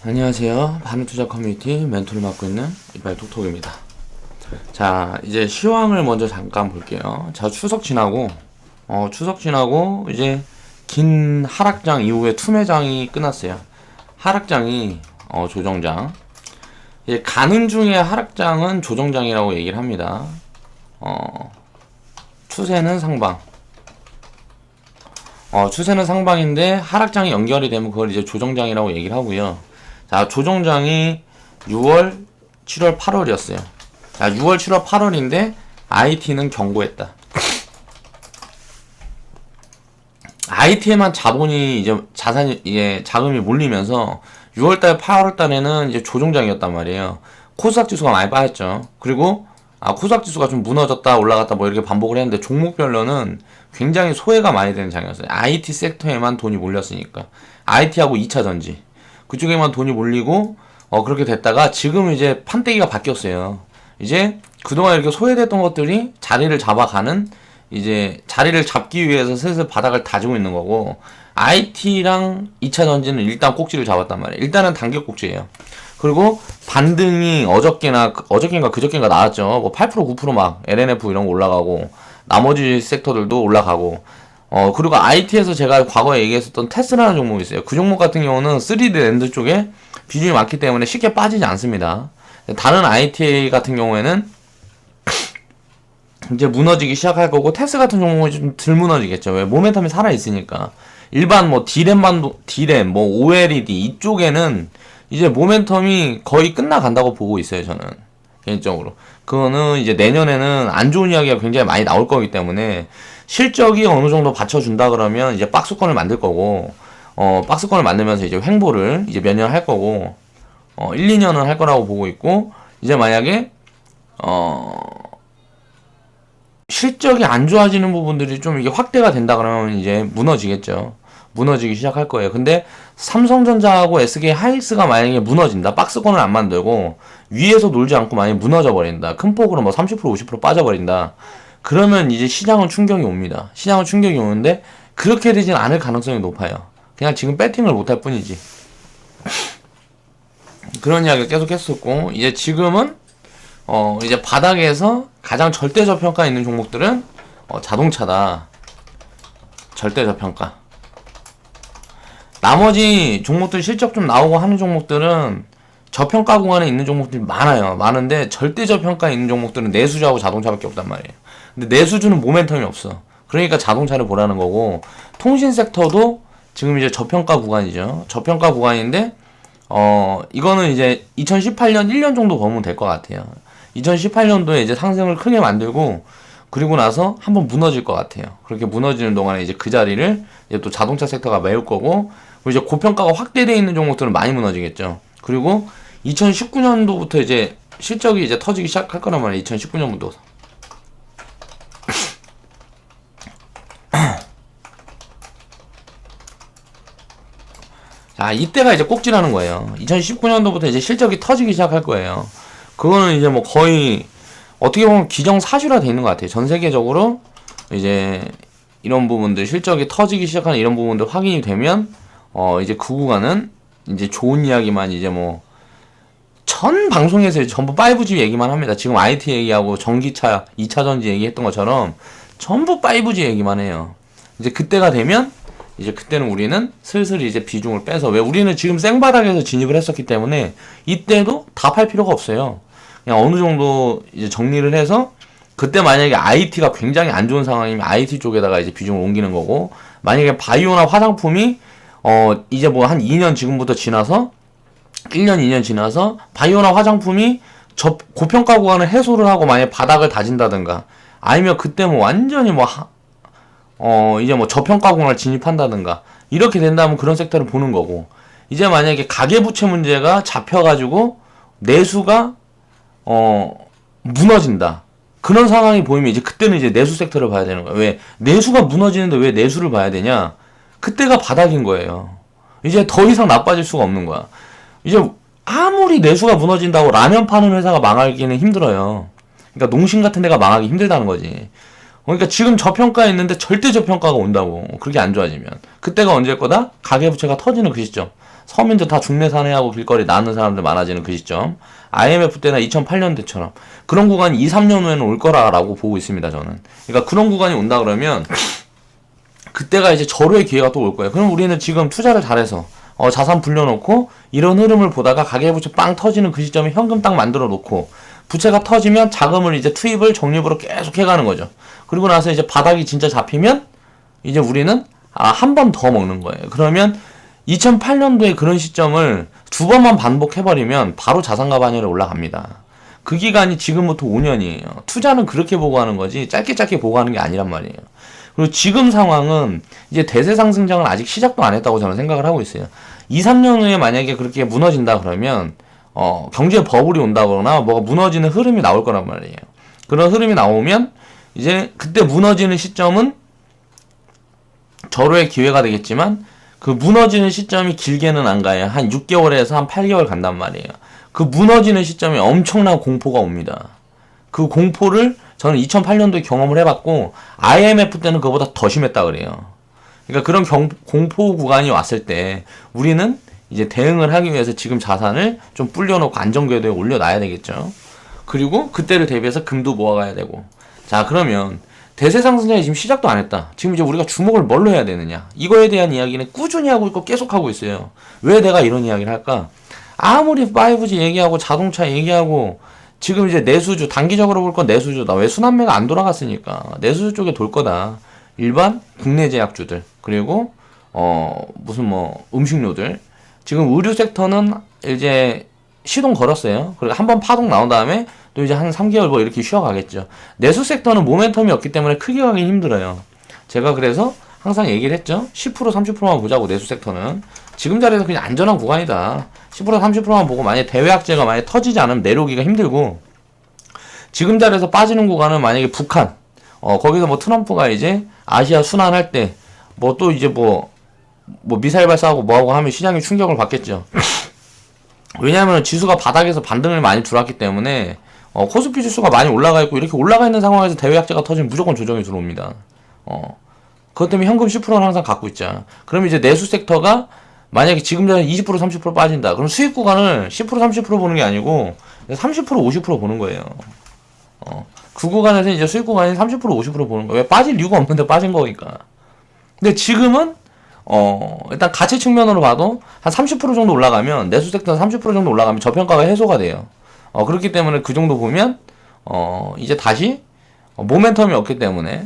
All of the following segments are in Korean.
안녕하세요. 바른투자 커뮤니티 멘토를 맡고 있는 이발톡톡입니다. 자, 이제 시황을 먼저 잠깐 볼게요. 자, 추석 지나고 이제 긴 하락장 이후에 투매장이 끝났어요. 하락장이 조정장. 이제 가는 중에 하락장은 조정장이라고 얘기를 합니다. 추세는 상방. 추세는 상방인데 하락장이 연결이 되면 그걸 이제 조정장이라고 얘기를 하고요. 자, 조정장이 6월, 7월, 8월이었어요. 자, 6월, 7월, 8월인데 IT는 경고했다. IT에만 자본이 자금이 몰리면서 6월달, 8월달에는 이제 조정장이었단 말이에요. 코스닥 지수가 많이 빠졌죠. 그리고 코스닥 지수가 좀 무너졌다 올라갔다 뭐 이렇게 반복을 했는데 종목별로는 굉장히 소외가 많이 되는 장이었어요. IT 섹터에만 돈이 몰렸으니까. IT하고 2차전지 그쪽에만 돈이 몰리고 그렇게 됐다가 지금 이제 판때기가 바뀌었어요. 이제 그동안 이렇게 소외됐던 것들이 자리를 잡아가는, 이제 자리를 잡기 위해서 슬슬 바닥을 다지고 있는 거고, IT랑 2차전지는 일단 꼭지를 잡았단 말이에요. 일단은 단기 꼭지예요. 그리고 반등이 어저께인가 그저께인가 나왔죠. 뭐 8% 9% 막 LNF 이런 거 올라가고 나머지 섹터들도 올라가고. 그리고 IT에서 제가 과거에 얘기했었던 테스라라는 종목이 있어요. 그 종목 같은 경우는 3D 랜드 쪽에 비중이 많기 때문에 쉽게 빠지지 않습니다. 다른 IT 같은 경우에는 이제 무너지기 시작할 거고, 테스 같은 종목은 좀 덜 무너지겠죠. 왜? 모멘텀이 살아있으니까. 일반 뭐 디램, 뭐 OLED 이쪽에는 이제 모멘텀이 거의 끝나간다고 보고 있어요, 저는. 개인적으로. 그거는 이제 내년에는 안 좋은 이야기가 굉장히 많이 나올 거기 때문에 실적이 어느 정도 받쳐준다 그러면 이제 박스권을 만들 거고, 박스권을 만들면서 이제 횡보를 이제 몇 년 할 거고, 1, 2년은 할 거라고 보고 있고, 이제 만약에, 실적이 안 좋아지는 부분들이 좀 이게 확대가 된다 그러면 이제 무너지겠죠. 무너지기 시작할 거예요. 근데 삼성전자하고 SK 하이닉스가 만약에 무너진다, 박스권을 안 만들고 위에서 놀지 않고 만약에 무너져 버린다, 큰 폭으로 뭐 30% 50% 빠져버린다, 그러면 이제 시장은 충격이 옵니다. 시장은 충격이 오는데 그렇게 되진 않을 가능성이 높아요. 그냥 지금 배팅을 못할 뿐이지. 그런 이야기를 계속 했었고, 이제 지금은 이제 바닥에서 가장 절대 저평가 있는 종목들은 자동차다. 절대 저평가. 나머지 종목들 실적 좀 나오고 하는 종목들은 저평가 구간에 있는 종목들이 많아요. 많은데 절대 저평가에 있는 종목들은 내수주하고 자동차밖에 없단 말이에요. 근데 내수주는 모멘텀이 없어. 그러니까 자동차를 보라는 거고, 통신 섹터도 지금 이제 저평가 구간이죠. 저평가 구간인데 이거는 이제 2018년 1년 정도 보면 될 것 같아요. 2018년도에 이제 상승을 크게 만들고 그리고 나서 한번 무너질 것 같아요. 그렇게 무너지는 동안에 이제 그 자리를 이제 또 자동차 섹터가 메울 거고, 그리고 이제 고평가가 확대되어 있는 종목들은 많이 무너지겠죠. 그리고 2019년도부터 이제 실적이 이제 터지기 시작할 거란 말이에요. 2019년부터. 자, 이때가 이제 꼭지라는 거예요. 2019년도부터 이제 실적이 터지기 시작할 거예요. 그거는 이제 뭐 거의 어떻게 보면 기정사실화 돼 있는 것 같아요. 전 세계적으로 이제 이런 부분들, 실적이 터지기 시작하는 이런 부분들 확인이 되면 이제 그 구간은 이제 좋은 이야기만, 이제 뭐 전 방송에서 전부 5G 얘기만 합니다. 지금 IT 얘기하고 전기차, 2차전지 얘기했던 것처럼 전부 5G 얘기만 해요. 이제 그때가 되면 이제 그때는 우리는 슬슬 이제 비중을 빼서, 왜 우리는 지금 생바닥에서 진입을 했었기 때문에 이때도 다 팔 필요가 없어요. 그냥 어느 정도 이제 정리를 해서, 그때 만약에 IT가 굉장히 안 좋은 상황이면 IT 쪽에다가 이제 비중을 옮기는 거고, 만약에 바이오나 화장품이 이제 뭐 한 2년 지금부터 지나서 1년 2년 지나서 바이오나 화장품이 고평가 구간을 해소를 하고 만약에 바닥을 다진다든가, 아니면 그때 뭐 완전히 이제 뭐 저평가 구간을 진입한다든가 이렇게 된다면 그런 섹터를 보는 거고, 이제 만약에 가계부채 문제가 잡혀가지고 내수가 무너진다, 그런 상황이 보이면 이제 그때는 이제 내수 섹터를 봐야 되는 거야. 왜? 내수가 무너지는데 왜 내수를 봐야 되냐? 그때가 바닥인 거예요. 이제 더 이상 나빠질 수가 없는 거야. 이제 아무리 내수가 무너진다고 라면 파는 회사가 망하기는 힘들어요. 그러니까 농심 같은 데가 망하기 힘들다는 거지. 그러니까 지금 저평가에 있는데 절대 저평가가 온다고. 그렇게 안 좋아지면 그때가 언제일 거다? 가계부채가 터지는 그 시점. 서민들 다 중내 산해하고 길거리 나는 사람들 많아지는 그 시점. IMF 때나 2008년대처럼 그런 구간이 2, 3년 후에는 올 거라고 보고 있습니다, 저는. 그러니까 그런 구간이 온다 그러면 그때가 이제 절호의 기회가 또 올 거예요. 그럼 우리는 지금 투자를 잘해서 자산 불려놓고 이런 흐름을 보다가 가계부채 빵 터지는 그 시점에 현금 딱 만들어 놓고 부채가 터지면 자금을 이제 투입을 적립으로 계속 해가는 거죠. 그리고 나서 이제 바닥이 진짜 잡히면 이제 우리는 한 번 더 먹는 거예요. 그러면 2008년도에 그런 시점을 두 번만 반복해버리면 바로 자산가 반열에 올라갑니다. 그 기간이 지금부터 5년이에요. 투자는 그렇게 보고 하는 거지 짧게 보고 하는 게 아니란 말이에요. 그리고 지금 상황은 이제 대세 상승장은 아직 시작도 안 했다고 저는 생각을 하고 있어요. 2, 3년 후에 만약에 그렇게 무너진다 그러면 경제 버블이 온다거나 뭐가 무너지는 흐름이 나올 거란 말이에요. 그런 흐름이 나오면 이제 그때 무너지는 시점은 절호의 기회가 되겠지만 그 무너지는 시점이 길게는 안 가요. 한 6개월에서 한 8개월 간단 말이에요. 그 무너지는 시점에 엄청난 공포가 옵니다. 그 공포를 저는 2008년도에 경험을 해봤고 IMF 때는 그거보다 더 심했다 그래요. 그러니까 그런 공포 구간이 왔을 때 우리는 이제 대응을 하기 위해서 지금 자산을 좀 불려놓고 안정궤도에 올려놔야 되겠죠. 그리고 그때를 대비해서 금도 모아가야 되고. 자, 그러면 대세 상승장이 지금 시작도 안 했다. 지금 이제 우리가 주목을 뭘로 해야 되느냐? 이거에 대한 이야기는 꾸준히 하고 있고 계속 하고 있어요. 왜 내가 이런 이야기를 할까? 아무리 5G 얘기하고 자동차 얘기하고 지금 이제 내수주, 단기적으로 볼 건 내수주다. 왜 순환매가 안 돌아갔으니까. 내수주 쪽에 돌 거다. 일반 국내 제약주들. 그리고 무슨 뭐 음식료들. 지금 의류 섹터는 이제 시동 걸었어요. 그리고 한번 파동 나온 다음에 또 이제 한 3개월 뭐 이렇게 쉬어가겠죠. 내수 섹터는 모멘텀이 없기 때문에 크게 가긴 힘들어요. 제가 그래서 항상 얘기를 했죠. 10% 30%만 보자고 내수 섹터는. 지금 자리에서 그냥 안전한 구간이다. 10% 30%만 보고 만약에 대외 악재가 만약에 터지지 않으면 내려오기가 힘들고 지금 자리에서 빠지는 구간은 만약에 북한 거기서 뭐 트럼프가 이제 아시아 순환할 때 뭐 또 이제 뭐 미사일 발사하고 뭐하고 하면 시장이 충격을 받겠죠. 왜냐하면 지수가 바닥에서 반등을 많이 들어왔기 때문에 코스피 지수가 많이 올라가 있고 이렇게 올라가 있는 상황에서 대외 악재가 터지면 무조건 조정이 들어옵니다. 그것 때문에 현금 10%는 항상 갖고 있자. 그럼 이제 내수 섹터가 만약에 지금 전에 20% 30% 빠진다. 그럼 수익 구간을 10% 30% 보는 게 아니고 30% 50% 보는 거예요. 그 구간에서 이제 수익 구간이 30% 50% 보는 거예요. 왜 빠질 이유가 없는데 빠진 거니까. 근데 지금은 일단 가치 측면으로 봐도 한 30% 정도 올라가면 내수 섹터는 30% 정도 올라가면 저평가가 해소가 돼요. 그렇기 때문에 그 정도 보면 이제 다시 모멘텀이 없기 때문에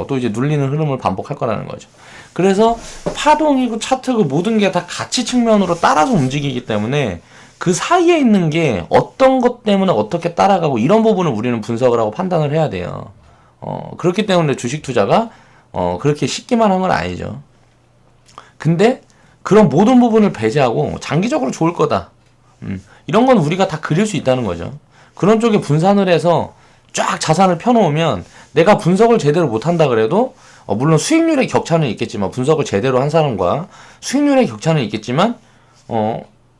또 이제 눌리는 흐름을 반복할 거라는 거죠. 그래서 파동이고 차트고 모든 게 다 가치 측면으로 따라서 움직이기 때문에 그 사이에 있는 게 어떤 것 때문에 어떻게 따라가고 이런 부분을 우리는 분석을 하고 판단을 해야 돼요. 그렇기 때문에 주식 투자가 그렇게 쉽게만 한 건 아니죠. 근데 그런 모든 부분을 배제하고 장기적으로 좋을 거다. 이런 건 우리가 다 그릴 수 있다는 거죠. 그런 쪽에 분산을 해서 쫙 자산을 펴놓으면 내가 분석을 제대로 못한다 그래도 물론 수익률의 격차는 있겠지만 분석을 제대로 한 사람과 수익률의 격차는 있겠지만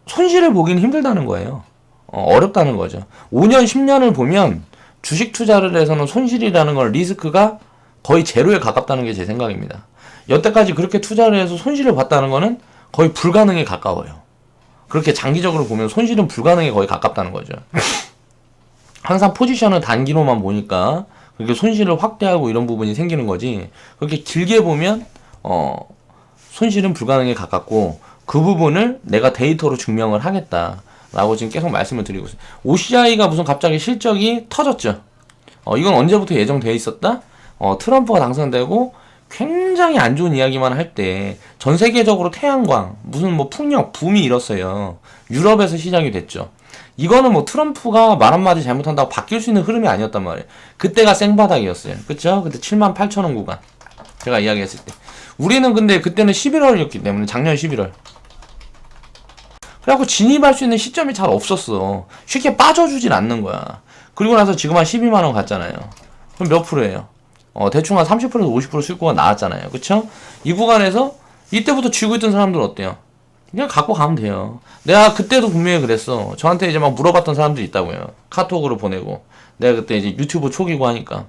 손실을 보기는 힘들다는 거예요. 어렵다는 거죠. 5년 10년을 보면 주식 투자를 해서는 손실이라는 건 리스크가 거의 제로에 가깝다는 게 제 생각입니다. 여태까지 그렇게 투자를 해서 손실을 봤다는 거는 거의 불가능에 가까워요. 그렇게 장기적으로 보면 손실은 불가능에 거의 가깝다는 거죠. 항상 포지션을 단기로만 보니까 그렇게 손실을 확대하고 이런 부분이 생기는 거지 그렇게 길게 보면 손실은 불가능에 가깝고 그 부분을 내가 데이터로 증명을 하겠다라고 지금 계속 말씀을 드리고 있어요. OCI가 무슨 갑자기 실적이 터졌죠. 이건 언제부터 예정되어 있었다? 트럼프가 당선되고 굉장히 안 좋은 이야기만 할 때 전 세계적으로 태양광 무슨 뭐 풍력 붐이 일었어요. 유럽에서 시작이 됐죠. 이거는 뭐 트럼프가 말 한마디 잘못한다고 바뀔 수 있는 흐름이 아니었단 말이에요. 그때가 생바닥이었어요. 그쵸? 그때 78,000원 구간 제가 이야기했을 때 우리는 근데 그때는 11월이었기 때문에 작년 11월 그래갖고 진입할 수 있는 시점이 잘 없었어. 쉽게 빠져주질 않는 거야. 그리고 나서 지금 한 12만원 갔잖아요. 그럼 몇 프로예요? 대충 한 30%에서 50% 수익구가 나왔잖아요. 그쵸? 이 구간에서 이때부터 쥐고 있던 사람들은 어때요? 그냥 갖고 가면 돼요. 내가 그때도 분명히 그랬어. 저한테 이제 막 물어봤던 사람들이 있다고요. 카톡으로 보내고. 내가 그때 이제 유튜브 초기고 하니까.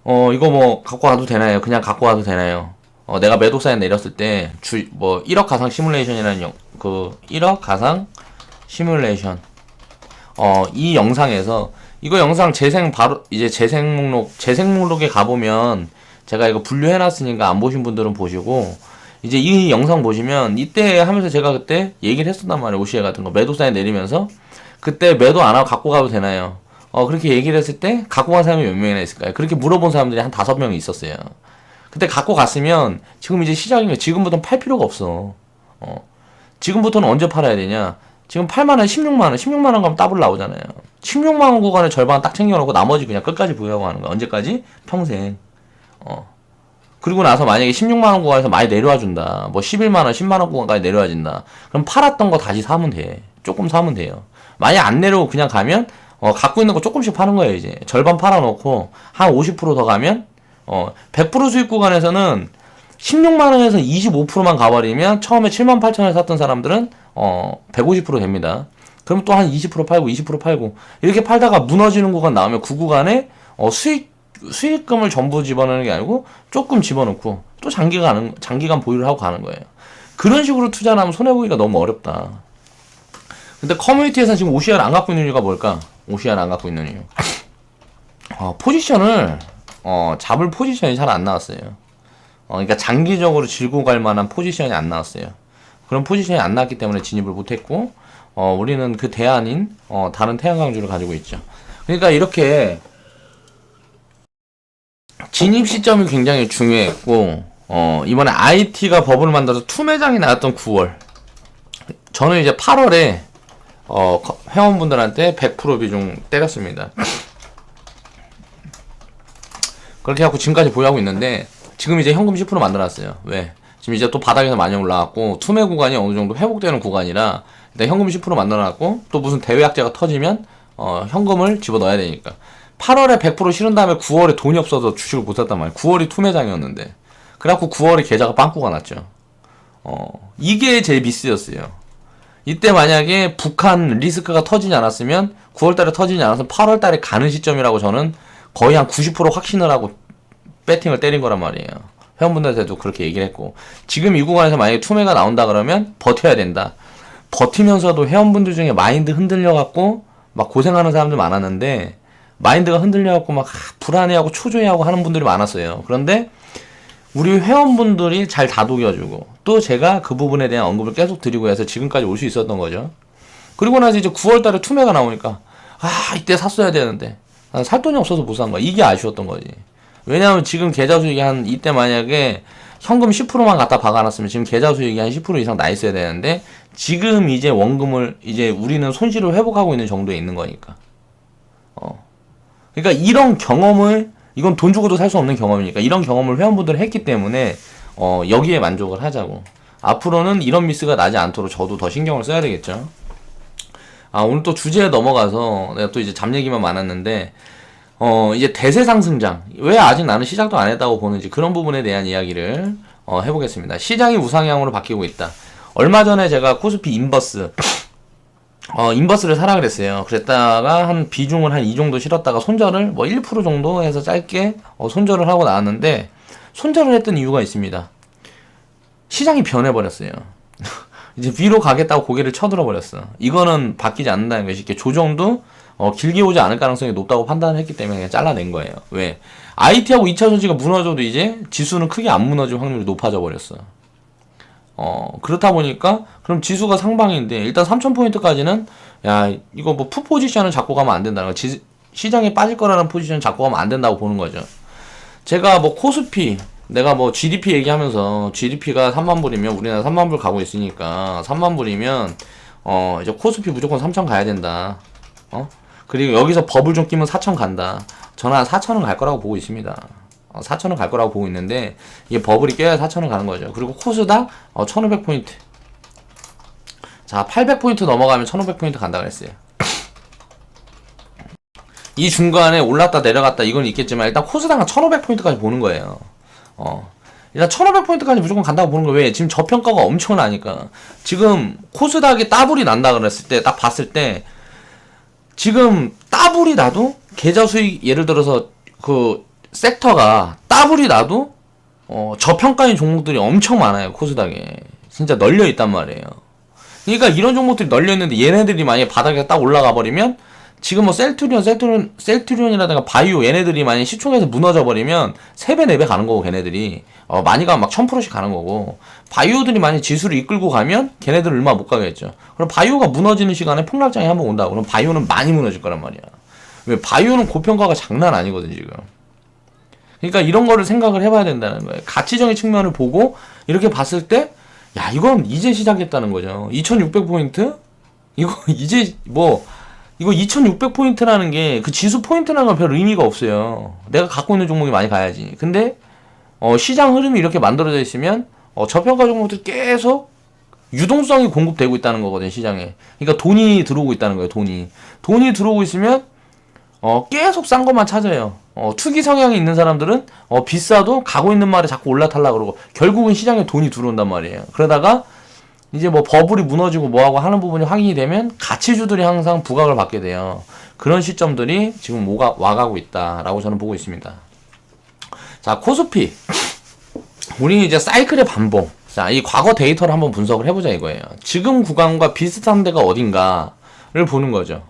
이거 뭐 갖고 와도 되나요? 그냥 갖고 와도 되나요? 내가 매도 사인 내렸을 때 1억 가상 시뮬레이션이라는 1억 가상 시뮬레이션 이 영상에서 이거 영상 바로 이제 재생 목록에 가보면 제가 이거 분류해놨으니까 안 보신 분들은 보시고 이제 이 영상 보시면 이때 하면서 제가 그때 얘기를 했었단 말이에요. OCA 같은 거 매도 사인 내리면서 그때 매도 안 하고 갖고 가도 되나요? 그렇게 얘기를 했을 때 갖고 간 사람이 몇 명이나 있을까요? 그렇게 물어본 사람들이 한 5명이 있었어요. 그때 갖고 갔으면 지금 이제 시장이면 지금부터는 팔 필요가 없어. 지금부터는 언제 팔아야 되냐? 지금 8만원, 16만원, 16만원 가면 더블 나오잖아요. 16만원 구간에 절반 딱 챙겨놓고 나머지 그냥 끝까지 보유하고 하는 거야. 언제까지? 평생. 그리고 나서 만약에 16만원 구간에서 많이 내려와 준다. 뭐 11만원, 10만원 구간까지 내려와 준다. 그럼 팔았던 거 다시 사면 돼. 조금 사면 돼요. 만약 안 내려오고 그냥 가면, 갖고 있는 거 조금씩 파는 거예요, 이제. 절반 팔아놓고, 한 50% 더 가면, 100% 수익 구간에서는 16만원에서 25%만 가버리면 처음에 78,000원에 샀던 사람들은 150% 됩니다. 그럼 또 한 20% 팔고 20% 팔고 이렇게 팔다가 무너지는 구간 나오면 그 구간에 수익금을 전부 집어넣는 게 아니고 조금 집어넣고 또 장기간 보유를 하고 가는 거예요. 그런 식으로 투자를 하면 손해보기가 너무 어렵다. 근데 커뮤니티에서는 지금 OCR 안 갖고 있는 이유가 뭘까? OCR 안 갖고 있는 이유. 포지션을 잡을 포지션이 잘 안 나왔어요. 그러니까 장기적으로 질고 갈 만한 포지션이 안 나왔어요. 그런 포지션이 안 나왔기 때문에 진입을 못했고, 우리는 그 대안인, 다른 태양광주를 가지고 있죠. 그러니까 이렇게, 진입 시점이 굉장히 중요했고, 이번에 IT가 버블을 만들어서 투매장이 나왔던 9월. 저는 이제 8월에, 회원분들한테 100% 비중 때렸습니다. 그렇게 해갖고 지금까지 보유하고 있는데, 지금 이제 현금 10% 만들어놨어요. 왜? 지금 이제 또 바닥에서 많이 올라왔고 투매 구간이 어느 정도 회복되는 구간이라 일단 현금 10% 만들어놨고 또 무슨 대외 악재가 터지면 현금을 집어넣어야 되니까 8월에 100% 실은 다음에 9월에 돈이 없어서 주식을 못 샀단 말이에요. 9월이 투매장이었는데 그래갖고 9월에 계좌가 빵꾸가 났죠. 이게 제 미스였어요. 이때 만약에 북한 리스크가 터지지 않았으면 9월달에 터지지 않았으면 8월달에 가는 시점이라고 저는 거의 한 90% 확신을 하고 배팅을 때린 거란 말이에요. 회원분들한테도 그렇게 얘기를 했고 지금 이 구간에서 만약에 투매가 나온다 그러면 버텨야 된다. 버티면서도 회원분들 중에 마인드 흔들려갖고 막 고생하는 사람들 많았는데 마인드가 흔들려갖고 막 불안해하고 초조해하고 하는 분들이 많았어요. 그런데 우리 회원분들이 잘 다독여주고 또 제가 그 부분에 대한 언급을 계속 드리고 해서 지금까지 올 수 있었던 거죠. 그리고 나서 이제 9월달에 투매가 나오니까 이때 샀어야 되는데 살 돈이 없어서 못 산 거야. 이게 아쉬웠던 거지. 왜냐하면 지금 계좌 수익이 이때 만약에 현금 10%만 갖다 박아놨으면 지금 계좌 수익이 한 10% 이상 나 있어야 되는데 지금 이제 원금을 이제 우리는 손실을 회복하고 있는 정도에 있는 거니까. 그러니까 이런 경험을 이건 돈 주고도 살 수 없는 경험이니까 이런 경험을 회원분들이 했기 때문에 여기에 만족을 하자고. 앞으로는 이런 미스가 나지 않도록 저도 더 신경을 써야 되겠죠. 오늘 또 주제에 넘어가서 내가 또 이제 잡 얘기만 많았는데 이제 대세 상승장 왜 아직 나는 시작도 안 했다고 보는지 그런 부분에 대한 이야기를 해보겠습니다. 시장이 우상향으로 바뀌고 있다. 얼마 전에 제가 코스피 인버스 인버스를 사라 그랬어요. 그랬다가 한 비중을 한 이 정도 실었다가 손절을 뭐 1% 정도 해서 짧게 손절을 하고 나왔는데 손절을 했던 이유가 있습니다. 시장이 변해버렸어요. 이제 위로 가겠다고 고개를 쳐들어 버렸어. 이거는 바뀌지 않는다는 것이 이렇게 조정도 길게 오지 않을 가능성이 높다고 판단을 했기 때문에 그냥 잘라낸 거예요. 왜? IT하고 2차 전지가 무너져도 이제 지수는 크게 안 무너질 확률이 높아져 버렸어. 그렇다 보니까 그럼 지수가 상방인데 일단 3000포인트까지는 야 이거 뭐 푸 포지션을 잡고 가면 안 된다는 거. 시장에 빠질 거라는 포지션을 잡고 가면 안 된다고 보는 거죠. 제가 뭐 코스피 내가 뭐 GDP 얘기하면서 GDP가 3만불이면 우리나라 3만불 가고 있으니까 3만불이면 이제 코스피 무조건 3000 가야 된다. 그리고 여기서 버블 좀 끼면 4000 간다. 저는 한 4000은 갈 거라고 보고 있습니다. 4000은 갈 거라고 보고 있는데 이게 버블이 껴야 4000은 가는 거죠. 그리고 코스닥 1500포인트. 자, 800포인트 넘어가면 1500포인트 간다 그랬어요. 이 중간에 올랐다 내려갔다 이건 있겠지만 일단 코스닥은 1500포인트까지 보는 거예요. 일단 1500포인트까지 무조건 간다고 보는 거예요. 왜? 지금 저평가가 엄청나니까. 지금 코스닥이 따블이 난다 그랬을 때 딱 봤을 때 지금 따블이 나도 계좌 수익 예를 들어서 그 섹터가 따블이 나도 저평가인 종목들이 엄청 많아요. 코스닥에. 진짜 널려 있단 말이에요. 그러니까 이런 종목들이 널려 있는데 얘네들이 만약에 바닥에 딱 올라가 버리면 지금 뭐 셀트리온이라든가 바이오 얘네들이 만약에 시총에서 무너져 버리면 3배 4배 가는 거고 걔네들이 많이 가면 막 1000%씩 가는 거고 바이오들이 만약에 지수를 이끌고 가면 걔네들 얼마 못 가겠죠. 그럼 바이오가 무너지는 시간에 폭락장이 한번 온다. 그럼 바이오는 많이 무너질 거란 말이야. 왜 바이오는 고평가가 장난 아니거든 지금. 그러니까 이런 거를 생각을 해봐야 된다는 거예요. 가치적인 측면을 보고 이렇게 봤을 때 야 이건 이제 시작했다는 거죠. 2600포인트? 이거 이제 뭐 이거 2600포인트라는 게 그 지수 포인트라는 건 별 의미가 없어요. 내가 갖고 있는 종목이 많이 가야지. 근데 시장 흐름이 이렇게 만들어져 있으면 저평가 종목들 계속 유동성이 공급되고 있다는 거거든요. 시장에. 그러니까 돈이 들어오고 있다는 거예요. 돈이 들어오고 있으면 계속 싼 것만 찾아요. 투기 성향이 있는 사람들은 비싸도 가고 있는 말에 자꾸 올라타려고 그러고 결국은 시장에 돈이 들어온단 말이에요. 그러다가 이제 뭐 버블이 무너지고 뭐하고 하는 부분이 확인이 되면 가치주들이 항상 부각을 받게 돼요. 그런 시점들이 지금 와가고 있다라고 저는 보고 있습니다. 자, 코스피. 우리는 이제 사이클의 반복. 자, 이 과거 데이터를 한번 분석을 해보자 이거예요. 지금 구간과 비슷한 데가 어딘가를 보는 거죠.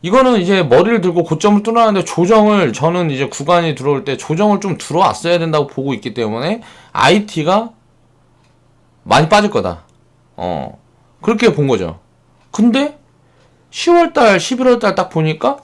이거는 이제 머리를 들고 고점을 뚫어놨는데 저는 이제 구간이 들어올 때 조정을 좀 들어왔어야 된다고 보고 있기 때문에 IT가 많이 빠질 거다. 그렇게 본 거죠. 근데 10월달, 11월달 딱 보니까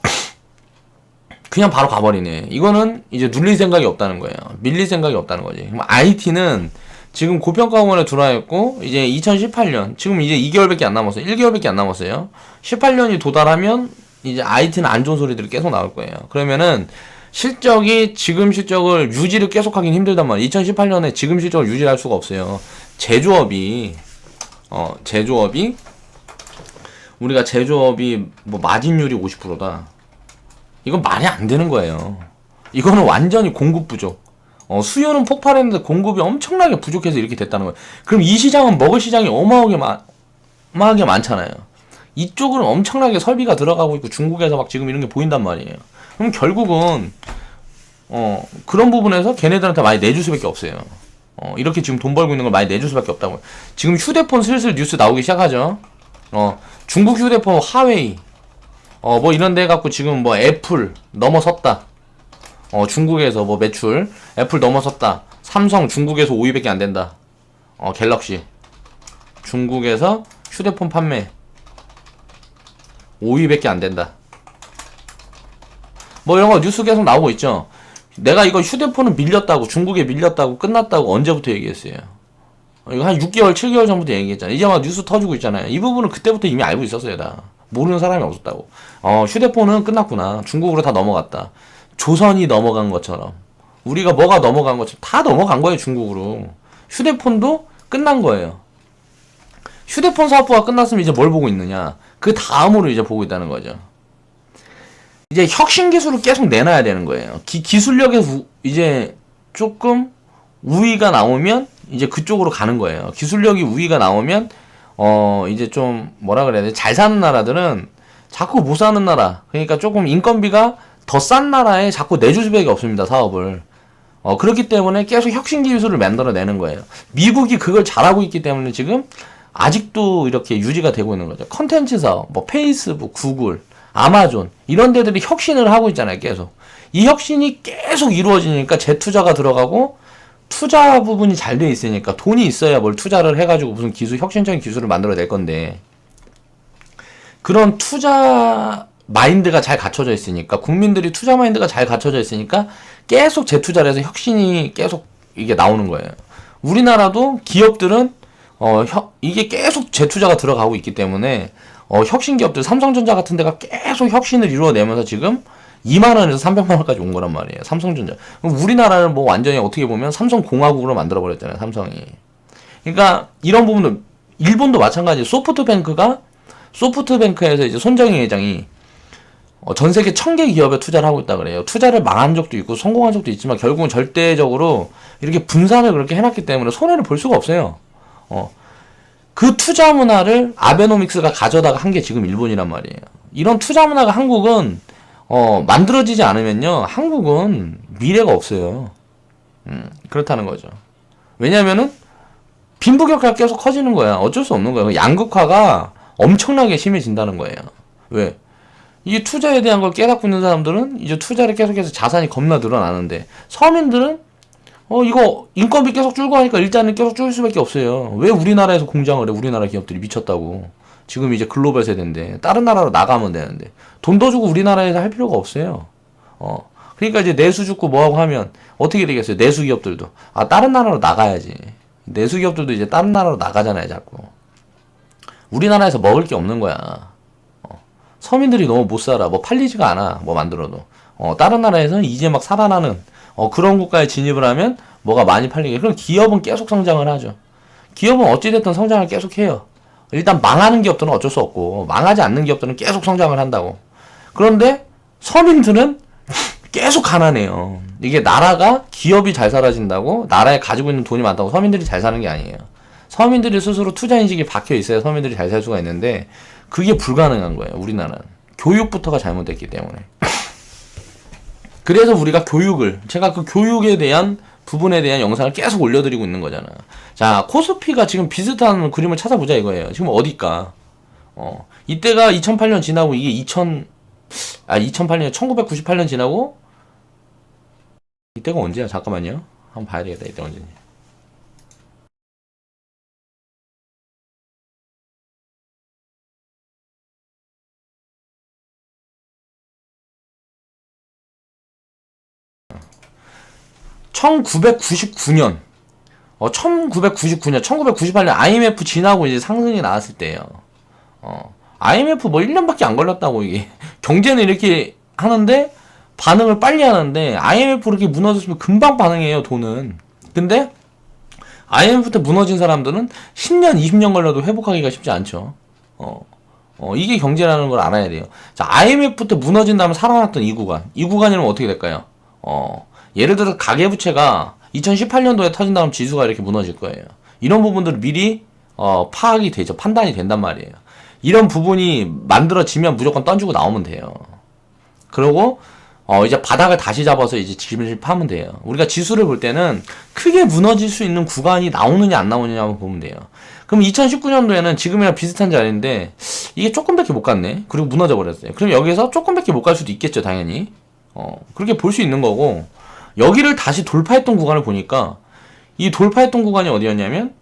그냥 바로 가버리네. 이거는 이제 눌릴 생각이 없다는 거예요. 밀릴 생각이 없다는 거지. 그럼 IT는 지금 고평가권에 들어와 있고 이제 2018년 지금 이제 2개월밖에 안 남았어요. 1개월밖에 안 남았어요. 18년이 도달하면 이제 IT는 안 좋은 소리들이 계속 나올 거예요. 그러면은 실적이 지금 실적을 유지를 계속 하긴 힘들단 말이에요. 2018년에 지금 실적을 유지할 수가 없어요. 제조업이 우리가 제조업이 뭐 마진율이 50%다. 이건 말이 안 되는 거예요. 이거는 완전히 공급 부족. 수요는 폭발했는데 공급이 엄청나게 부족해서 이렇게 됐다는 거예요. 그럼 이 시장은 먹을 시장이 어마어마하게 많잖아요. 이쪽은 엄청나게 설비가 들어가고 있고 중국에서 막 지금 이런 게 보인단 말이에요. 그럼 결국은 그런 부분에서 걔네들한테 많이 내줄 수밖에 없어요. 이렇게 지금 돈 벌고 있는 걸 많이 내줄 수밖에 없다고. 지금 휴대폰 슬슬 뉴스 나오기 시작하죠. 중국 휴대폰 화웨이 뭐 이런 데 갖고 지금 뭐 애플 넘어섰다. 중국에서 뭐 매출 애플 넘어섰다. 삼성 중국에서 5위밖에 안 된다. 갤럭시 중국에서 휴대폰 판매 5위밖에 안 된다. 뭐 이런 거 뉴스 계속 나오고 있죠. 내가 이거 휴대폰은 밀렸다고 중국에 밀렸다고 끝났다고 언제부터 얘기했어요. 이거 한 6개월 7개월 전부터 얘기했잖아요. 이제 막 뉴스 터지고 있잖아요. 이 부분은 그때부터 이미 알고 있었어요. 다 모르는 사람이 없었다고. 휴대폰은 끝났구나. 중국으로 다 넘어갔다. 조선이 넘어간 것처럼 우리가 뭐가 넘어간 것처럼 다 넘어간 거예요. 중국으로. 휴대폰도 끝난 거예요. 휴대폰 사업부가 끝났으면 이제 뭘 보고 있느냐. 그 다음으로 이제 보고 있다는 거죠. 이제 혁신 기술을 계속 내놔야 되는 거예요. 기술력에서 이제 조금 우위가 나오면 이제 그쪽으로 가는 거예요. 기술력이 우위가 나오면 이제 좀 뭐라 그래야 돼? 잘 사는 나라들은 자꾸 못 사는 나라. 그러니까 조금 인건비가 더 싼 나라에 자꾸 내줄 수밖에 없습니다. 사업을. 그렇기 때문에 계속 혁신 기술을 만들어내는 거예요. 미국이 그걸 잘하고 있기 때문에 지금 아직도 이렇게 유지가 되고 있는 거죠. 컨텐츠 사업, 뭐 페이스북, 구글, 아마존 이런 데들이 혁신을 하고 있잖아요. 계속. 이 혁신이 계속 이루어지니까 재투자가 들어가고 투자 부분이 잘 돼 있으니까 돈이 있어야 뭘 투자를 해가지고 무슨 혁신적인 기술을 만들어낼 건데 그런 투자 마인드가 잘 갖춰져 있으니까 국민들이 투자 마인드가 잘 갖춰져 있으니까 계속 재투자를 해서 혁신이 계속 이게 나오는 거예요. 우리나라도 기업들은 이게 계속 재투자가 들어가고 있기 때문에 혁신 기업들 삼성전자 같은 데가 계속 혁신을 이루어내면서 지금 2만 원에서 300만 원까지 온 거란 말이에요. 삼성전자. 그럼 우리나라는 뭐 완전히 어떻게 보면 삼성공화국으로 만들어 버렸잖아요. 삼성이. 그러니까 이런 부분도 일본도 마찬가지. 소프트뱅크에서 이제 손정희 회장이 전 세계 1000개 기업에 투자를 하고 있다 그래요. 투자를 망한 적도 있고 성공한 적도 있지만 결국은 절대적으로 이렇게 분산을 그렇게 해놨기 때문에 손해를 볼 수가 없어요. 그 투자 문화를 아베노믹스가 가져다가 한 게 지금 일본이란 말이에요. 이런 투자 문화가 한국은 만들어지지 않으면요, 한국은 미래가 없어요. 그렇다는 거죠. 왜냐면은 빈부격차가 계속 커지는 거야. 어쩔 수 없는 거야. 양극화가 엄청나게 심해진다는 거예요. 왜? 이게 투자에 대한 걸 깨닫고 있는 사람들은 이제 투자를 계속해서 자산이 겁나 늘어나는데, 서민들은 이거 인건비 계속 줄고 하니까 일자리는 계속 줄 수밖에 없어요. 왜 우리나라에서 공장을 해? 우리나라 기업들이 미쳤다고. 지금 이제 글로벌 세대인데 다른 나라로 나가면 되는데 돈 더 주고 우리나라에서 할 필요가 없어요. 그러니까 이제 내수 죽고 뭐하고 하면 어떻게 되겠어요? 내수 기업들도 다른 나라로 나가야지. 내수 기업들도 이제 다른 나라로 나가잖아요, 자꾸. 우리나라에서 먹을 게 없는 거야. 서민들이 너무 못 살아. 뭐 팔리지가 않아. 뭐 만들어도. 다른 나라에서는 이제 막 살아나는 그런 국가에 진입을 하면 뭐가 많이 팔리게. 그럼 기업은 계속 성장을 하죠. 기업은 어찌됐든 성장을 계속 해요. 일단 망하는 기업들은 어쩔 수 없고, 망하지 않는 기업들은 계속 성장을 한다고. 그런데 서민들은 계속 가난해요. 이게 나라가 기업이 잘 살아진다고, 나라에 가지고 있는 돈이 많다고 서민들이 잘 사는 게 아니에요. 서민들이 스스로 투자 인식이 박혀 있어야 서민들이 잘 살 수가 있는데, 그게 불가능한 거예요, 우리나라는. 교육부터가 잘못됐기 때문에. 그래서 우리가 제가 그 교육에 대한 부분에 대한 영상을 계속 올려드리고 있는 거잖아. 자, 코스피가 지금 비슷한 그림을 찾아보자 이거예요. 지금 어디까? 이때가 2008년 지나고 이게 2008년, 1998년 지나고, 이때가 언제야? 잠깐만요. 한번 봐야 되겠다. 이때 언제냐. 1999년, 1998년 IMF 지나고 이제 상승이 나왔을 때예요. IMF 뭐 1년밖에 안 걸렸다고 이게. 경제는 이렇게 하는데 반응을 빨리 하는데 IMF 그렇게 무너졌으면 금방 반응해요, 돈은. 근데 IMF 때 무너진 사람들은 10년, 20년 걸려도 회복하기가 쉽지 않죠. 이게 경제라는 걸 알아야 돼요. 자, IMF 때 무너진 다음에 살아났던 이 구간. 이 구간이면 어떻게 될까요? 예를 들어 가계부채가 2018년도에 터진 다음 지수가 이렇게 무너질 거예요. 이런 부분들을 미리 파악이 되죠. 판단이 된단 말이에요. 이런 부분이 만들어지면 무조건 던지고 나오면 돼요. 그리고 이제 바닥을 다시 잡아서 이제 집을 파면 돼요. 우리가 지수를 볼 때는 크게 무너질 수 있는 구간이 나오느냐 안 나오느냐 한번 보면 돼요. 그럼 2019년도에는 지금이랑 비슷한 자리인데 이게 조금밖에 못 갔네. 그리고 무너져 버렸어요. 그럼 여기서 조금밖에 못 갈 수도 있겠죠, 당연히. 그렇게 볼 수 있는 거고, 여기를 다시 돌파했던 구간을 보니까 이 돌파했던 구간이 어디였냐면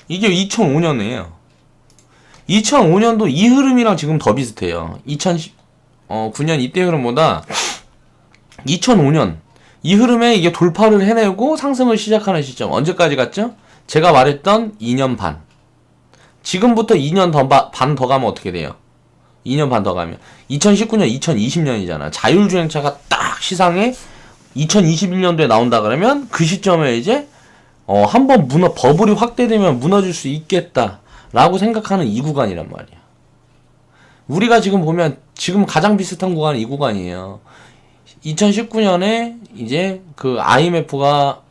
이게 2005년이에요. 2005년도 이 흐름이랑 지금 더 비슷해요. 2009년 이때 흐름보다 2005년 이 흐름에 이게 돌파를 해내고 상승을 시작하는 시점 언제까지 갔죠? 제가 말했던 2년 반. 지금부터 2년 반 더 가면 어떻게 돼요? 2년 반 더 가면 2019년, 2020년이잖아. 자율주행차가 딱 시상에 2021년도에 나온다 그러면 그 시점에 이제 한번 버블이 확대되면 무너질 수 있겠다라고 생각하는 이 구간이란 말이야. 우리가 지금 보면 지금 가장 비슷한 구간이 이 구간이에요. 2019년에 이제 그 IMF가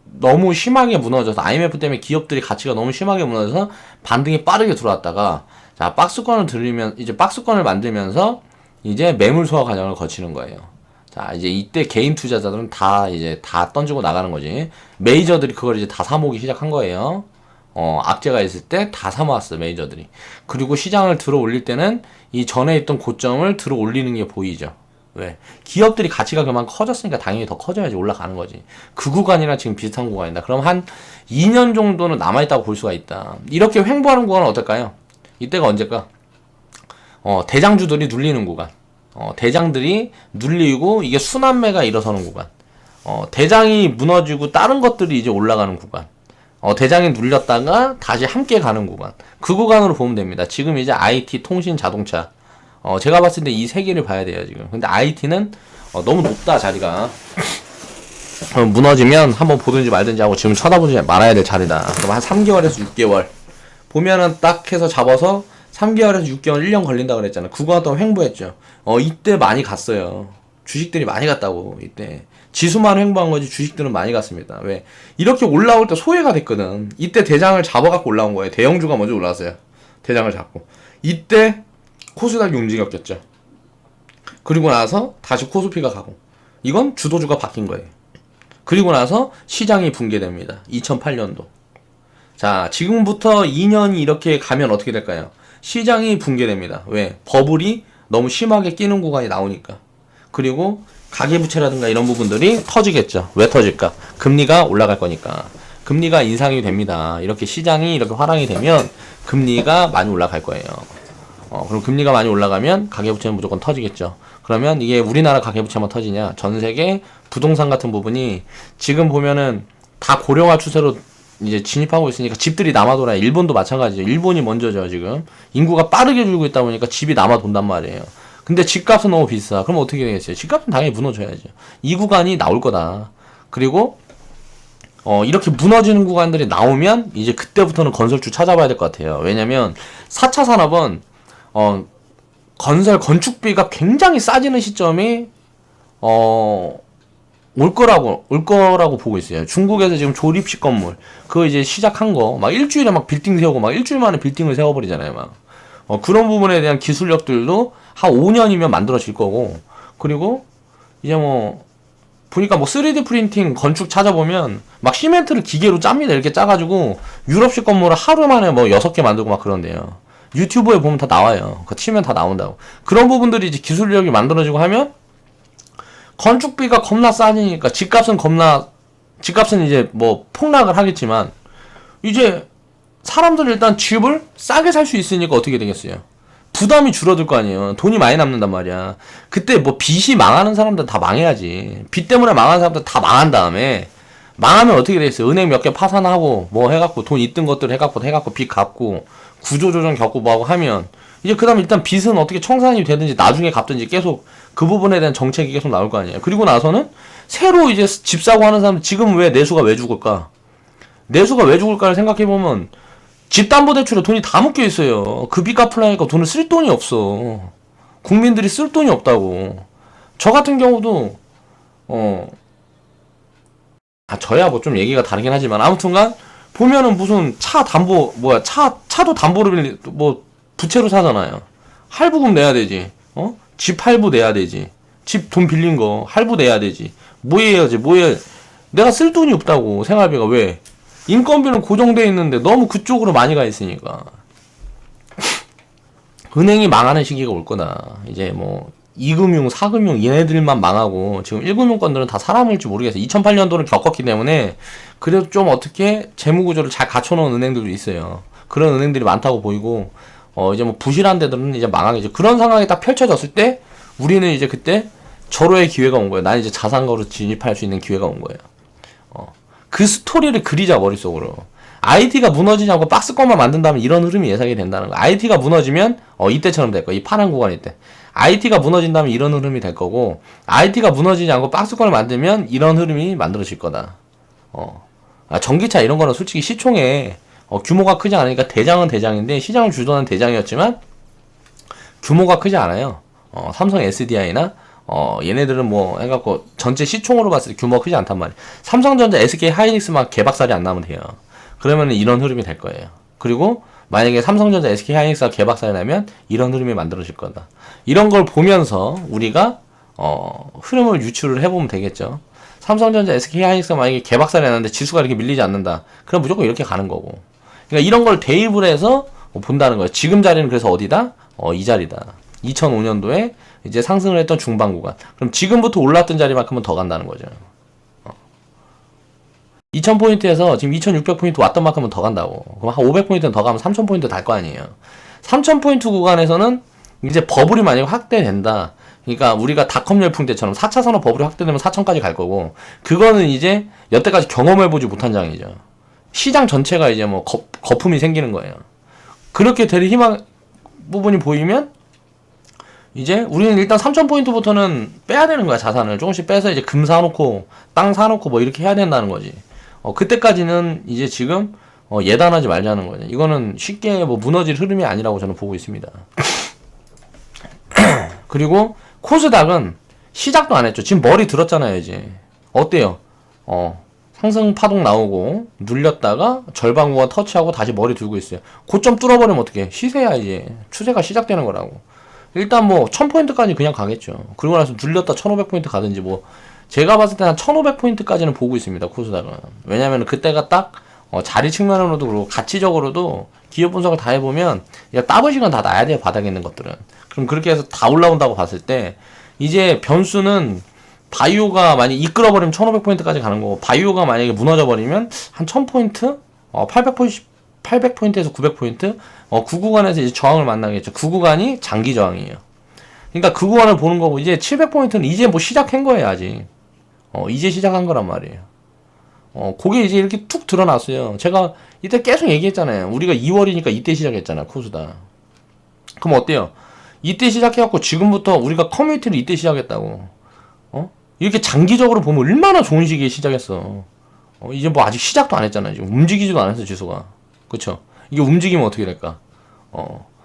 너무 심하게 무너져서, IMF 때문에 기업들이 가치가 너무 심하게 무너져서 반등이 빠르게 들어왔다가, 자, 박스권을 만들면서 이제 매물 소화 과정을 거치는 거예요. 자, 이제 이때 개인 투자자들은 다 던지고 나가는 거지. 메이저들이 그걸 이제 다 사모으기 시작한 거예요. 악재가 있을 때 다 사모았어, 메이저들이. 그리고 시장을 들어 올릴 때는 이 전에 있던 고점을 들어 올리는 게 보이죠. 왜? 기업들이 가치가 그만큼 커졌으니까 당연히 더 커져야지 올라가는 거지. 그 구간이랑 지금 비슷한 구간이다. 그럼 한 2년 정도는 남아있다고 볼 수가 있다. 이렇게 횡보하는 구간은 어떨까요? 이때가 언제까? 대장주들이 눌리는 구간. 대장들이 눌리고 이게 순환매가 일어서는 구간. 대장이 무너지고 다른 것들이 이제 올라가는 구간. 대장이 눌렸다가 다시 함께 가는 구간. 그 구간으로 보면 됩니다. 지금 이제 IT, 통신, 자동차. 제가 봤을 때 이 세 개를 봐야 돼요, 지금. 근데 IT는 너무 높다, 자리가. 무너지면 한번 보든지 말든지 하고 지금 쳐다보지 말아야 될 자리다. 그럼 한 3개월에서 6개월. 보면은 딱 해서 잡아서 3개월에서 6개월, 1년 걸린다 그랬잖아. 그거 동안 횡보했죠. 이때 많이 갔어요. 주식들이 많이 갔다고, 이때. 지수만 횡보한 거지 주식들은 많이 갔습니다. 왜? 이렇게 올라올 때 소외가 됐거든. 이때 대장을 잡아갖고 올라온 거예요. 대형주가 먼저 올라왔어요. 대장을 잡고. 이때 코스닥이 움직였겠죠. 그리고 나서 다시 코스피가 가고. 이건 주도주가 바뀐 거예요. 그리고 나서 시장이 붕괴됩니다. 2008년도. 자, 지금부터 2년이 이렇게 가면 어떻게 될까요? 시장이 붕괴됩니다. 왜? 버블이 너무 심하게 끼는 구간이 나오니까. 그리고 가계부채라든가 이런 부분들이 터지겠죠. 왜 터질까? 금리가 올라갈 거니까. 금리가 인상이 됩니다. 이렇게 시장이 이렇게 화랑이 되면 금리가 많이 올라갈 거예요. 그럼 금리가 많이 올라가면 가계부채는 무조건 터지겠죠. 그러면 이게 우리나라 가계부채만 터지냐? 전 세계 부동산 같은 부분이 지금 보면은 다 고령화 추세로 이제 진입하고 있으니까 집들이 남아돌아요. 일본도 마찬가지죠. 일본이 먼저죠, 지금. 인구가 빠르게 줄고 있다 보니까 집이 남아돈단 말이에요. 근데 집값은 너무 비싸. 그럼 어떻게 되겠어요? 집값은 당연히 무너져야죠. 이 구간이 나올 거다. 그리고 이렇게 무너지는 구간들이 나오면 이제 그때부터는 건설주 찾아봐야 될 것 같아요. 왜냐면 4차 산업은 건축비가 굉장히 싸지는 시점이 올 거라고 보고 있어요. 중국에서 지금 조립식 건물 그거 이제 시작한 거 막 일주일에 막 빌딩 세우고 막 일주일 만에 빌딩을 세워버리잖아요. 막 그런 부분에 대한 기술력들도 한 5년이면 만들어질 거고, 그리고 이제 뭐 보니까 뭐 3D 프린팅 건축 찾아보면 막 시멘트를 기계로 짭니다. 이렇게 짜가지고 유럽식 건물을 하루 만에 뭐 6개 만들고 막 그런데요. 유튜브에 보면 다 나와요. 그거 치면 다 나온다고. 그런 부분들이 이제 기술력이 만들어지고 하면 건축비가 겁나 싸지니까 집값은 이제 뭐 폭락을 하겠지만 이제 사람들이 일단 집을 싸게 살 수 있으니까 어떻게 되겠어요? 부담이 줄어들 거 아니에요. 돈이 많이 남는단 말이야. 그때 뭐 빚이 망하는 사람들 다 망해야지. 빚 때문에 망하는 사람들 다 망한 다음에 망하면 어떻게 되겠어요? 은행 몇 개 파산하고 뭐 해갖고 돈 있던 것들 해갖고 빚 갚고 구조조정 겪고 뭐하고 하면 이제 그 다음에 일단 빚은 어떻게 청산이 되든지 나중에 갚든지 계속 그 부분에 대한 정책이 계속 나올 거 아니에요. 그리고 나서는 새로 이제 집 사고 하는 사람 지금 왜 내수가 왜 죽을까? 내수가 왜 죽을까를 생각해보면 집담보대출에 돈이 다 묶여 있어요. 그 빚 갚으려니까 돈을 쓸 돈이 없어. 국민들이 쓸 돈이 없다고. 저 같은 경우도 저야 뭐 좀 얘기가 다르긴 하지만 아무튼간 보면은 무슨 차도 담보를 뭐 부채로 사잖아요. 할부금 내야 되지. 집 할부 내야 되지. 집 돈 빌린 거 할부 내야 되지. 뭐 해야지. 내가 쓸 돈이 없다고. 생활비가 왜? 인건비는 고정돼 있는데 너무 그쪽으로 많이 가 있으니까. 은행이 망하는 시기가 올 거다. 이제 뭐 2금융, 4금융 얘네들만 망하고 지금 1금융권들은 다 살아남을지 모르겠어요. 2008년도를 겪었기 때문에 그래도 좀 어떻게 재무구조를 잘 갖춰놓은 은행들도 있어요. 그런 은행들이 많다고 보이고 이제 뭐 부실한 데들은 이제 망하겠죠. 그런 상황이 딱 펼쳐졌을 때 우리는 이제 그때 절호의 기회가 온 거예요. 난 이제 자산가로 진입할 수 있는 기회가 온 거예요. 그 스토리를 그리자 머릿속으로. IT가 무너지지 않고 박스권만 만든다면 이런 흐름이 예상이 된다는 거야. IT가 무너지면 이때처럼 될 거야. 이 파란 구간일 때. IT가 무너진다면 이런 흐름이 될 거고, IT가 무너지지 않고 박스권을 만들면 이런 흐름이 만들어질 거다. 전기차 이런 거는 솔직히 시총에 규모가 크지 않으니까 대장은 대장인데 시장을 주도하는 대장이었지만 규모가 크지 않아요. 삼성 SDI나 얘네들은 뭐 해갖고 전체 시총으로 봤을 때 규모가 크지 않단 말이에요. 삼성전자, SK 하이닉스만 개박살이 안 나면 돼요. 그러면 이런 흐름이 될 거예요. 그리고 만약에 삼성전자, SK 하이닉스가 개박살이 나면 이런 흐름이 만들어질 거다. 이런 걸 보면서 우리가 흐름을 유추를 해보면 되겠죠. 삼성전자, SK 하이닉스가 만약에 개박살이 나는데 지수가 이렇게 밀리지 않는다. 그럼 무조건 이렇게 가는 거고. 그러니까 이런 걸 대입을 해서 본다는 거예요. 지금 자리는 그래서 어디다? 이 자리다. 2005년도에 이제 상승을 했던 중반 구간. 그럼 지금부터 올랐던 자리만큼은 더 간다는 거죠. 2000포인트에서 지금 2600포인트 왔던 만큼은 더 간다고. 그럼 한 500포인트는 더 가면 3000포인트 달 거 아니에요. 3000포인트 구간에서는 이제 버블이 만약에 확대된다. 그러니까 우리가 닷컴 열풍 때처럼 4차 산업 버블이 확대되면 4000까지 갈 거고, 그거는 이제 여태까지 경험해보지 못한 장이죠. 시장 전체가 이제 뭐 거품이 생기는 거예요. 그렇게 될 희망 부분이 보이면 이제 우리는 일단 3000포인트부터는 빼야 되는 거야. 자산을 조금씩 빼서 이제 금 사놓고 땅 사놓고 뭐 이렇게 해야 된다는 거지. 그때까지는 이제 지금 예단하지 말자는 거죠. 이거는 쉽게 뭐 무너질 흐름이 아니라고 저는 보고 있습니다. 그리고 코스닥은 시작도 안 했죠. 지금 머리 들었잖아요. 이제 어때요? 상승 파동 나오고 눌렸다가 절반 구간 터치하고 다시 머리 들고 있어요. 고점 뚫어버리면 어떡해? 시세야. 이제 추세가 시작되는 거라고. 일단 뭐 1000포인트까지 그냥 가겠죠. 그리고 나서 눌렸다 1500포인트 가든지 뭐 제가 봤을 때 한 1500포인트까지는 보고 있습니다. 코스닥은. 왜냐면 그때가 딱 자리 측면으로도 그렇고 가치적으로도 기업 분석을 다 해보면 따블 시간 다 나야 돼요. 바닥에 있는 것들은. 그럼 그렇게 해서 다 올라온다고 봤을 때 이제 변수는 바이오가 만약 이끌어버리면 1500포인트까지 가는 거고, 바이오가 만약에 무너져버리면 한 1000포인트? 800포인트에서 900포인트? 그 구간에서 이제 저항을 만나겠죠. 그 구간이 장기 저항이에요. 그러니까 그 구간을 보는 거고, 이제 700포인트는 이제 뭐 시작한 거예요, 아직. 이제 시작한 거란 말이에요. 그게 이제 이렇게 툭 드러났어요. 제가 이때 계속 얘기했잖아요. 우리가 2월이니까 이때 시작했잖아, 코스닥. 그럼 어때요? 이때 시작해갖고 지금부터 우리가 커뮤니티를 이때 시작했다고. 이렇게 장기적으로 보면 얼마나 좋은 시기에 시작했어. 이제 뭐 아직 시작도 안 했잖아요. 지금 움직이지도 않았어, 지수가. 그쵸? 이게 움직이면 어떻게 될까?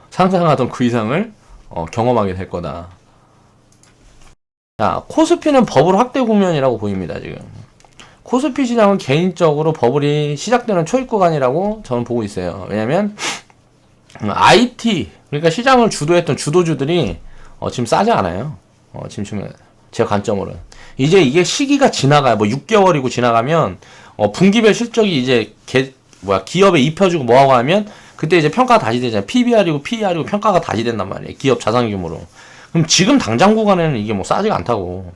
상상하던 그 이상을 경험하게 될 거다. 자, 코스피는 버블 확대 국면이라고 보입니다, 지금. 코스피 시장은 개인적으로 버블이 시작되는 초입 구간이라고 저는 보고 있어요. 왜냐면 IT, 그러니까 시장을 주도했던 주도주들이 지금 싸지 않아요. 지금 제 관점으로는. 이제 이게 시기가 지나가요. 뭐 6개월이고 지나가면 분기별 실적이 이제 기업에 입혀주고 뭐하고 하면 그때 이제 평가가 다시 되잖아요. PBR이고 PER이고 평가가 다시 된단 말이에요. 기업 자산 규모로. 그럼 지금 당장 구간에는 이게 뭐 싸지가 않다고.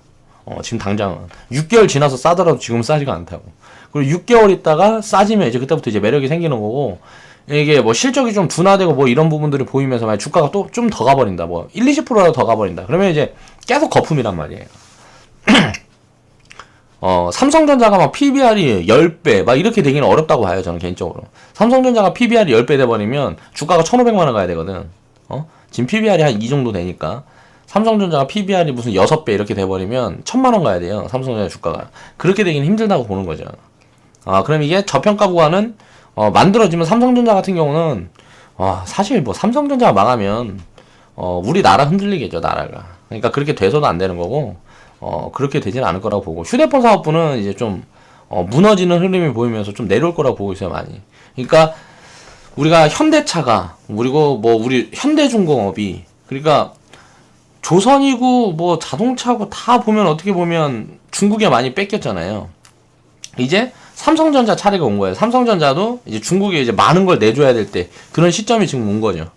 지금 당장은 6개월 지나서 싸더라도 지금 싸지가 않다고. 그리고 6개월 있다가 싸지면 이제 그때부터 이제 매력이 생기는 거고, 이게 뭐 실적이 좀 둔화되고 뭐 이런 부분들이 보이면서 만약 주가가 또 좀 더 가버린다. 뭐 1, 20%라도 더 가버린다. 그러면 이제 계속 거품이란 말이에요. 삼성전자가 막 PBR이 10배 막 이렇게 되기는 어렵다고 봐요, 저는 개인적으로. 삼성전자가 PBR이 10배 돼버리면 주가가 1500만원 가야 되거든. 지금 PBR이 한 이 정도 되니까 삼성전자가 PBR이 무슨 6배 이렇게 돼버리면 1000만원 가야 돼요, 삼성전자 주가가. 그렇게 되기는 힘들다고 보는 거죠. 그럼 이게 저평가 구간은 만들어지면 삼성전자 같은 경우는 사실 뭐 삼성전자가 망하면 우리나라 흔들리겠죠, 나라가. 그러니까 그렇게 돼서도 안 되는 거고, 그렇게 되지는 않을 거라고 보고, 휴대폰 사업부는 이제 좀 무너지는 흐름이 보이면서 좀 내려올 거라고 보고 있어요, 많이. 그러니까 우리가 현대차가, 그리고 뭐 우리 현대중공업이, 그러니까 조선이고 뭐 자동차고 다 보면 어떻게 보면 중국에 많이 뺏겼잖아요. 이제 삼성전자 차례가 온 거예요. 삼성전자도 이제 중국에 이제 많은 걸 내줘야 될 때 그런 시점이 지금 온 거죠.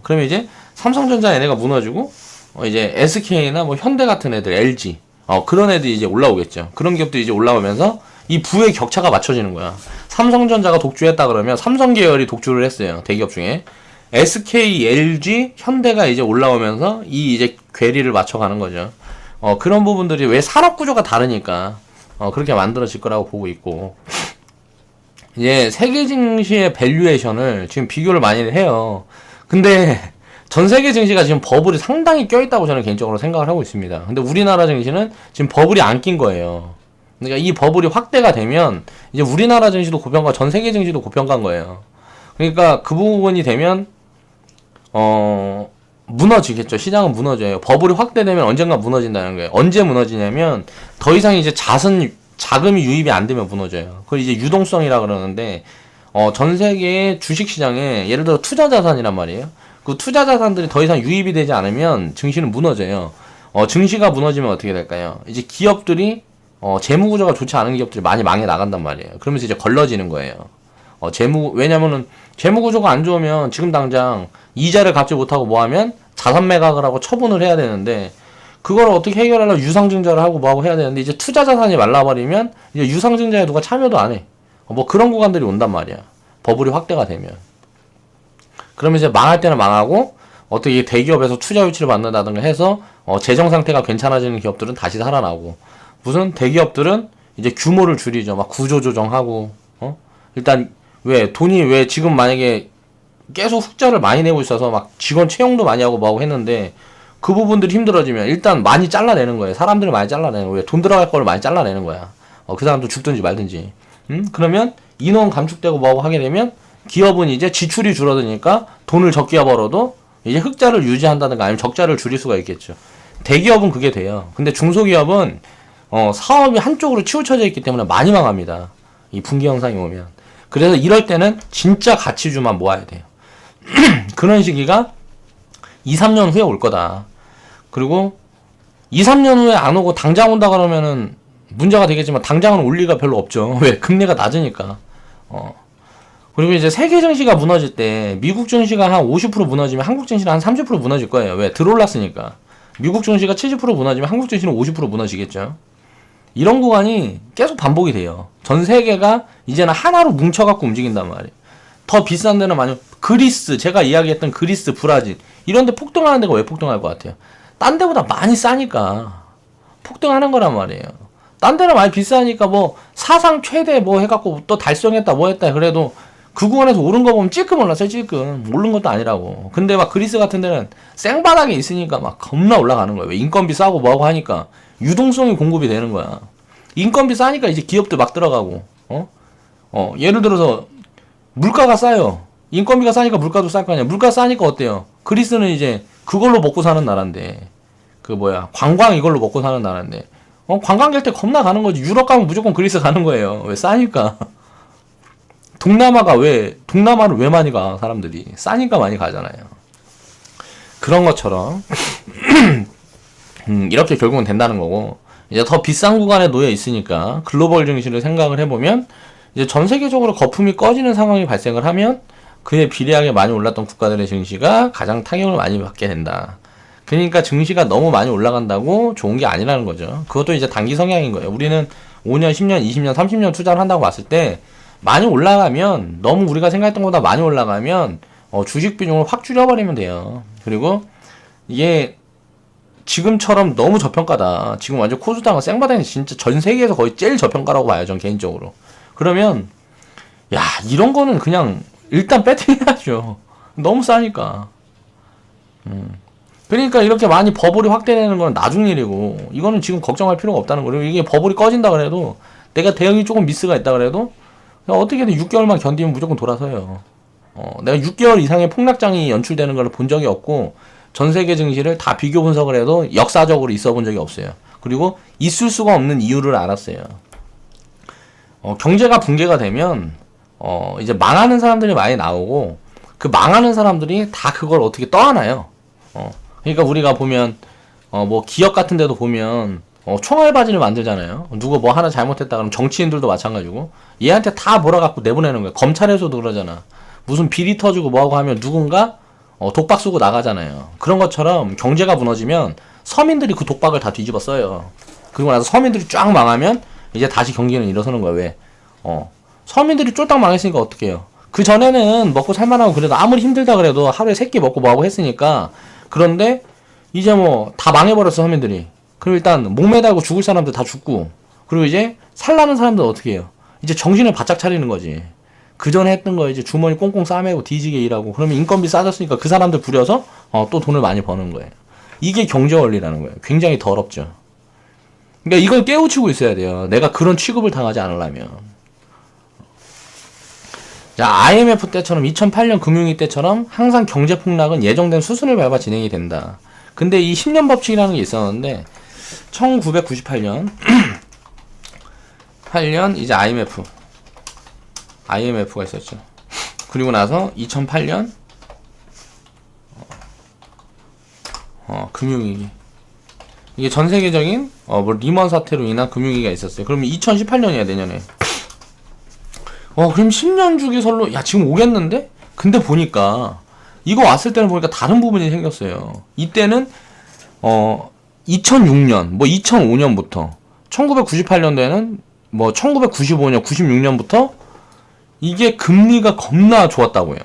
그러면 이제 삼성전자 얘네가 무너지고 이제 SK나 뭐 현대 같은 애들, LG 그런 애들이 이제 올라오겠죠. 그런 기업들이 이제 올라오면서 이 부의 격차가 맞춰지는 거야. 삼성전자가 독주했다 그러면 삼성 계열이 독주를 했어요, 대기업 중에. SK, LG, 현대가 이제 올라오면서 이 이제 괴리를 맞춰가는 거죠. 그런 부분들이 왜 산업 구조가 다르니까 그렇게 만들어질 거라고 보고 있고, 이제 세계 증시의 밸류에이션을 지금 비교를 많이 해요. 근데 전 세계 증시가 지금 버블이 상당히 껴있다고 저는 개인적으로 생각을 하고 있습니다. 근데 우리나라 증시는 지금 버블이 안 낀 거예요. 그러니까 이 버블이 확대가 되면 이제 우리나라 증시도 고평가, 전 세계 증시도 고평가인 거예요. 그러니까 그 부분이 되면 무너지겠죠. 시장은 무너져요. 버블이 확대되면 언젠가 무너진다는 거예요. 언제 무너지냐면 더 이상 이제 자금이 유입이 안 되면 무너져요. 그걸 이제 유동성이라 그러는데, 전 세계의 주식 시장에 예를 들어 투자 자산이란 말이에요. 그 투자 자산들이 더 이상 유입이 되지 않으면 증시는 무너져요. 증시가 무너지면 어떻게 될까요? 이제 기업들이 재무 구조가 좋지 않은 기업들이 많이 망해 나간단 말이에요. 그러면서 이제 걸러지는 거예요. 왜냐면은 재무 구조가 안 좋으면 지금 당장 이자를 갚지 못하고 뭐 하면 자산 매각을 하고 처분을 해야 되는데, 그걸 어떻게 해결하려면 유상증자를 하고 뭐하고 해야 되는데, 이제 투자 자산이 말라버리면 이제 유상증자에 누가 참여도 안 해. 뭐 그런 구간들이 온단 말이야, 버블이 확대가 되면. 그러면 이제 망할 때는 망하고, 어떻게 대기업에서 투자 유치를 받는다든가 해서 재정 상태가 괜찮아지는 기업들은 다시 살아나고, 무슨 대기업들은 이제 규모를 줄이죠. 막 구조 조정하고, 일단 왜 지금 만약에 계속 흑자를 많이 내고 있어서 막 직원 채용도 많이 하고 뭐하고 했는데, 그 부분들이 힘들어지면 일단 많이 잘라내는 거예요. 사람들을 많이 잘라내는 거예요. 돈 들어갈 거를 많이 잘라내는 거야. 그 사람도 죽든지 말든지. 그러면 인원 감축되고 뭐하고 하게 되면 기업은 이제 지출이 줄어드니까 돈을 적게 벌어도 이제 흑자를 유지한다든가 아니면 적자를 줄일 수가 있겠죠. 대기업은 그게 돼요. 근데 중소기업은 사업이 한쪽으로 치우쳐져 있기 때문에 많이 망합니다, 이 분기 현상이 오면. 그래서 이럴 때는 진짜 가치주만 모아야 돼요. 그런 시기가 2, 3년 후에 올 거다. 그리고 2, 3년 후에 안 오고 당장 온다 그러면은 문제가 되겠지만 당장은 올 리가 별로 없죠. 왜? 금리가 낮으니까. 그리고 이제 세계 증시가 무너질 때 미국 증시가 한 50% 무너지면 한국 증시는 한 30% 무너질 거예요. 왜? 들어올랐으니까. 미국 증시가 70% 무너지면 한국 증시는 50% 무너지겠죠. 이런 구간이 계속 반복이 돼요. 전 세계가 이제는 하나로 뭉쳐갖고 움직인단 말이에요. 더 비싼 데는 많이, 그리스, 제가 이야기했던 그리스, 브라질, 이런 데 폭등하는 데가 왜 폭등할 것 같아요? 딴 데보다 많이 싸니까 폭등하는 거란 말이에요. 딴 데는 많이 비싸니까 뭐 사상 최대 뭐 해갖고 또 달성했다 뭐 했다 그래도 그 구간에서 오른 거 보면 찔끔 올랐어요. 찔끔 오른 것도 아니라고. 근데 막 그리스 같은 데는 생바닥에 있으니까 막 겁나 올라가는 거예요. 왜? 인건비 싸고 뭐하고 하니까 유동성이 공급이 되는 거야. 인건비 싸니까 이제 기업들 막 들어가고. 예를 들어서 물가가 싸요. 인건비가 싸니까 물가도 쌀 거 아니야. 물가 싸니까 어때요? 그리스는 이제 그걸로 먹고 사는 나라인데, 그 뭐야, 관광 이걸로 먹고 사는 나라인데, 관광 갈 때 겁나 가는 거지. 유럽 가면 무조건 그리스 가는 거예요. 왜? 싸니까. 동남아를 왜 많이 가, 사람들이? 싸니까 많이 가잖아요. 그런 것처럼, 이렇게 결국은 된다는 거고, 이제 더 비싼 구간에 놓여 있으니까, 글로벌 증시를 생각을 해보면, 이제 전 세계적으로 거품이 꺼지는 상황이 발생을 하면, 그에 비례하게 많이 올랐던 국가들의 증시가 가장 타격을 많이 받게 된다. 그러니까 증시가 너무 많이 올라간다고 좋은 게 아니라는 거죠. 그것도 이제 단기 성향인 거예요. 우리는 5년, 10년, 20년, 30년 투자를 한다고 봤을 때 많이 올라가면, 너무 우리가 생각했던 것보다 많이 올라가면 주식 비중을 확 줄여버리면 돼요. 그리고 이게 지금처럼 너무 저평가다. 지금 완전 코스닥은 생바닥이 진짜 전 세계에서 거의 제일 저평가라고 봐요. 전 개인적으로. 그러면 야, 이런 거는 그냥 일단 배팅해야죠. 너무 싸니까. 그러니까 이렇게 많이 버블이 확대되는 건 나중 일이고, 이거는 지금 걱정할 필요가 없다는 거예요. 이게 버블이 꺼진다 그래도, 내가 대응이 조금 미스가 있다 그래도 어떻게든 6개월만 견디면 무조건 돌아서요. 내가 6개월 이상의 폭락장이 연출되는 걸 본 적이 없고, 전 세계 증시를 다 비교 분석을 해도 역사적으로 있어 본 적이 없어요. 그리고 있을 수가 없는 이유를 알았어요. 경제가 붕괴가 되면 이제 망하는 사람들이 많이 나오고, 그 망하는 사람들이 다 그걸 어떻게 떠안아요. 그러니까 우리가 보면 뭐 기업 같은 데도 보면 총알바지를 만들잖아요. 누구 뭐 하나 잘못했다 그러면 정치인들도 마찬가지고 얘한테 다 몰아갖고 내보내는 거예요. 검찰에서도 그러잖아. 무슨 비리 터지고 뭐하고 하면 누군가 독박 쓰고 나가잖아요. 그런 것처럼 경제가 무너지면 서민들이 그 독박을 다 뒤집어 써요. 그리고 나서 서민들이 쫙 망하면 이제 다시 경기는 일어서는 거예요. 왜? 서민들이 쫄딱 망했으니까 어떻게 해요? 그 전에는 먹고 살만하고 그래도 아무리 힘들다 그래도 하루에 3끼 먹고 뭐하고 했으니까. 그런데 이제 뭐 다 망해버렸어, 서민들이. 그리고 일단 목 매달고 죽을 사람들 다 죽고, 그리고 이제 살라는 사람들 어떻게 해요? 이제 정신을 바짝 차리는 거지. 그 전에 했던 거 이제 주머니 꽁꽁 싸매고 뒤지게 일하고, 그러면 인건비 싸졌으니까 그 사람들 부려서 또 돈을 많이 버는 거예요. 이게 경제 원리라는 거예요. 굉장히 더럽죠. 그러니까 이걸 깨우치고 있어야 돼요. 내가 그런 취급을 당하지 않으려면. 자, IMF 때처럼 2008년 금융위기 때처럼 항상 경제 폭락은 예정된 수순을 밟아 진행이 된다. 근데 이 10년 법칙이라는 게 있었는데 1998년 8년 이제 IMF가 있었죠. 그리고 나서 2008년 금융위기. 이게 전 세계적인 뭐 리먼 사태로 인한 금융위기가 있었어요. 그러면 2018년이야, 내년에. 그럼 10년 주기설로, 야, 지금 오겠는데? 근데 보니까, 이거 왔을 때는 보니까 다른 부분이 생겼어요. 이때는, 2006년, 뭐 2005년부터, 1998년도에는, 뭐 1995년, 96년부터, 이게 금리가 겁나 좋았다고요.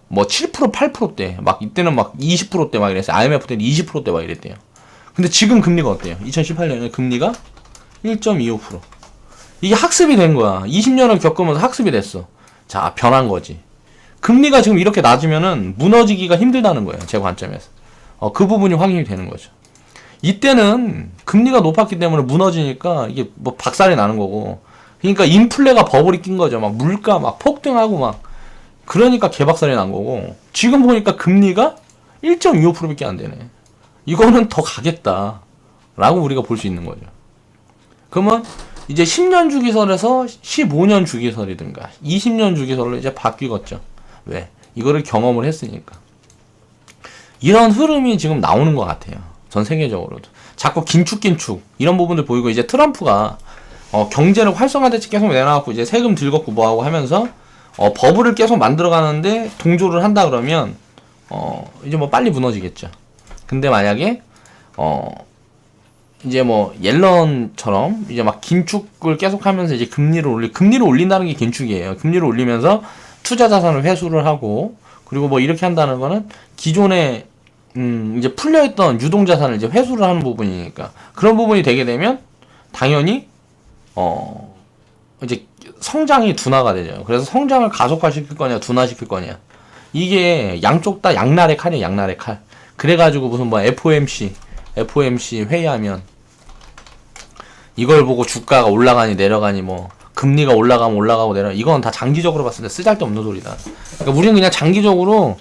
뭐 7%, 8%대, 막 이때는 막 20%대 막 이랬어요. IMF 때는 20%대 막 이랬대요. 근데 지금 금리가 어때요? 2018년에 금리가 1.25%. 이게 학습이 된 거야. 20년을 겪으면서 학습이 됐어. 자, 변한 거지. 금리가 지금 이렇게 낮으면은 무너지기가 힘들다는 거예요. 제 관점에서. 그 부분이 확인이 되는 거죠. 이때는 금리가 높았기 때문에 무너지니까 이게 뭐 박살이 나는 거고. 그러니까 인플레가 버블이 낀 거죠. 막 물가 막 폭등하고 막. 그러니까 개박살이 난 거고. 지금 보니까 금리가 1.25%밖에 안 되네. 이거는 더 가겠다. 라고 우리가 볼 수 있는 거죠. 그러면 이제 10년 주기설에서 15년 주기설이든가 20년 주기설로 이제 바뀌겠죠. 왜? 이거를 경험을 했으니까. 이런 흐름이 지금 나오는 것 같아요. 전 세계적으로도. 자꾸 긴축 이런 부분들 보이고, 이제 트럼프가 경제를 활성화 대책 계속 내놔갖고 이제 세금 들걷고 뭐하고 하면서 버블을 계속 만들어가는데 동조를 한다 그러면 이제 뭐 빨리 무너지겠죠. 근데 만약에 이제 뭐 옐런처럼 이제 막 긴축을 계속하면서 이제 금리를 올린다는 게 긴축이에요. 금리를 올리면서 투자 자산을 회수를 하고, 그리고 뭐 이렇게 한다는 거는 기존에 이제 풀려있던 유동 자산을 이제 회수를 하는 부분이니까, 그런 부분이 되게 되면 당연히 이제 성장이 둔화가 되죠. 그래서 성장을 가속화시킬 거냐 둔화시킬 거냐, 이게 양쪽 다 양날의 칼이에요. 양날의 칼. 그래가지고 무슨 뭐 FOMC 회의하면 이걸 보고 주가가 올라가니 내려가니, 뭐 금리가 올라가면 올라가고 내려, 이건 다 장기적으로 봤을 때 쓰잘데없는 소리다. 그러니까 우리는 그냥 장기적으로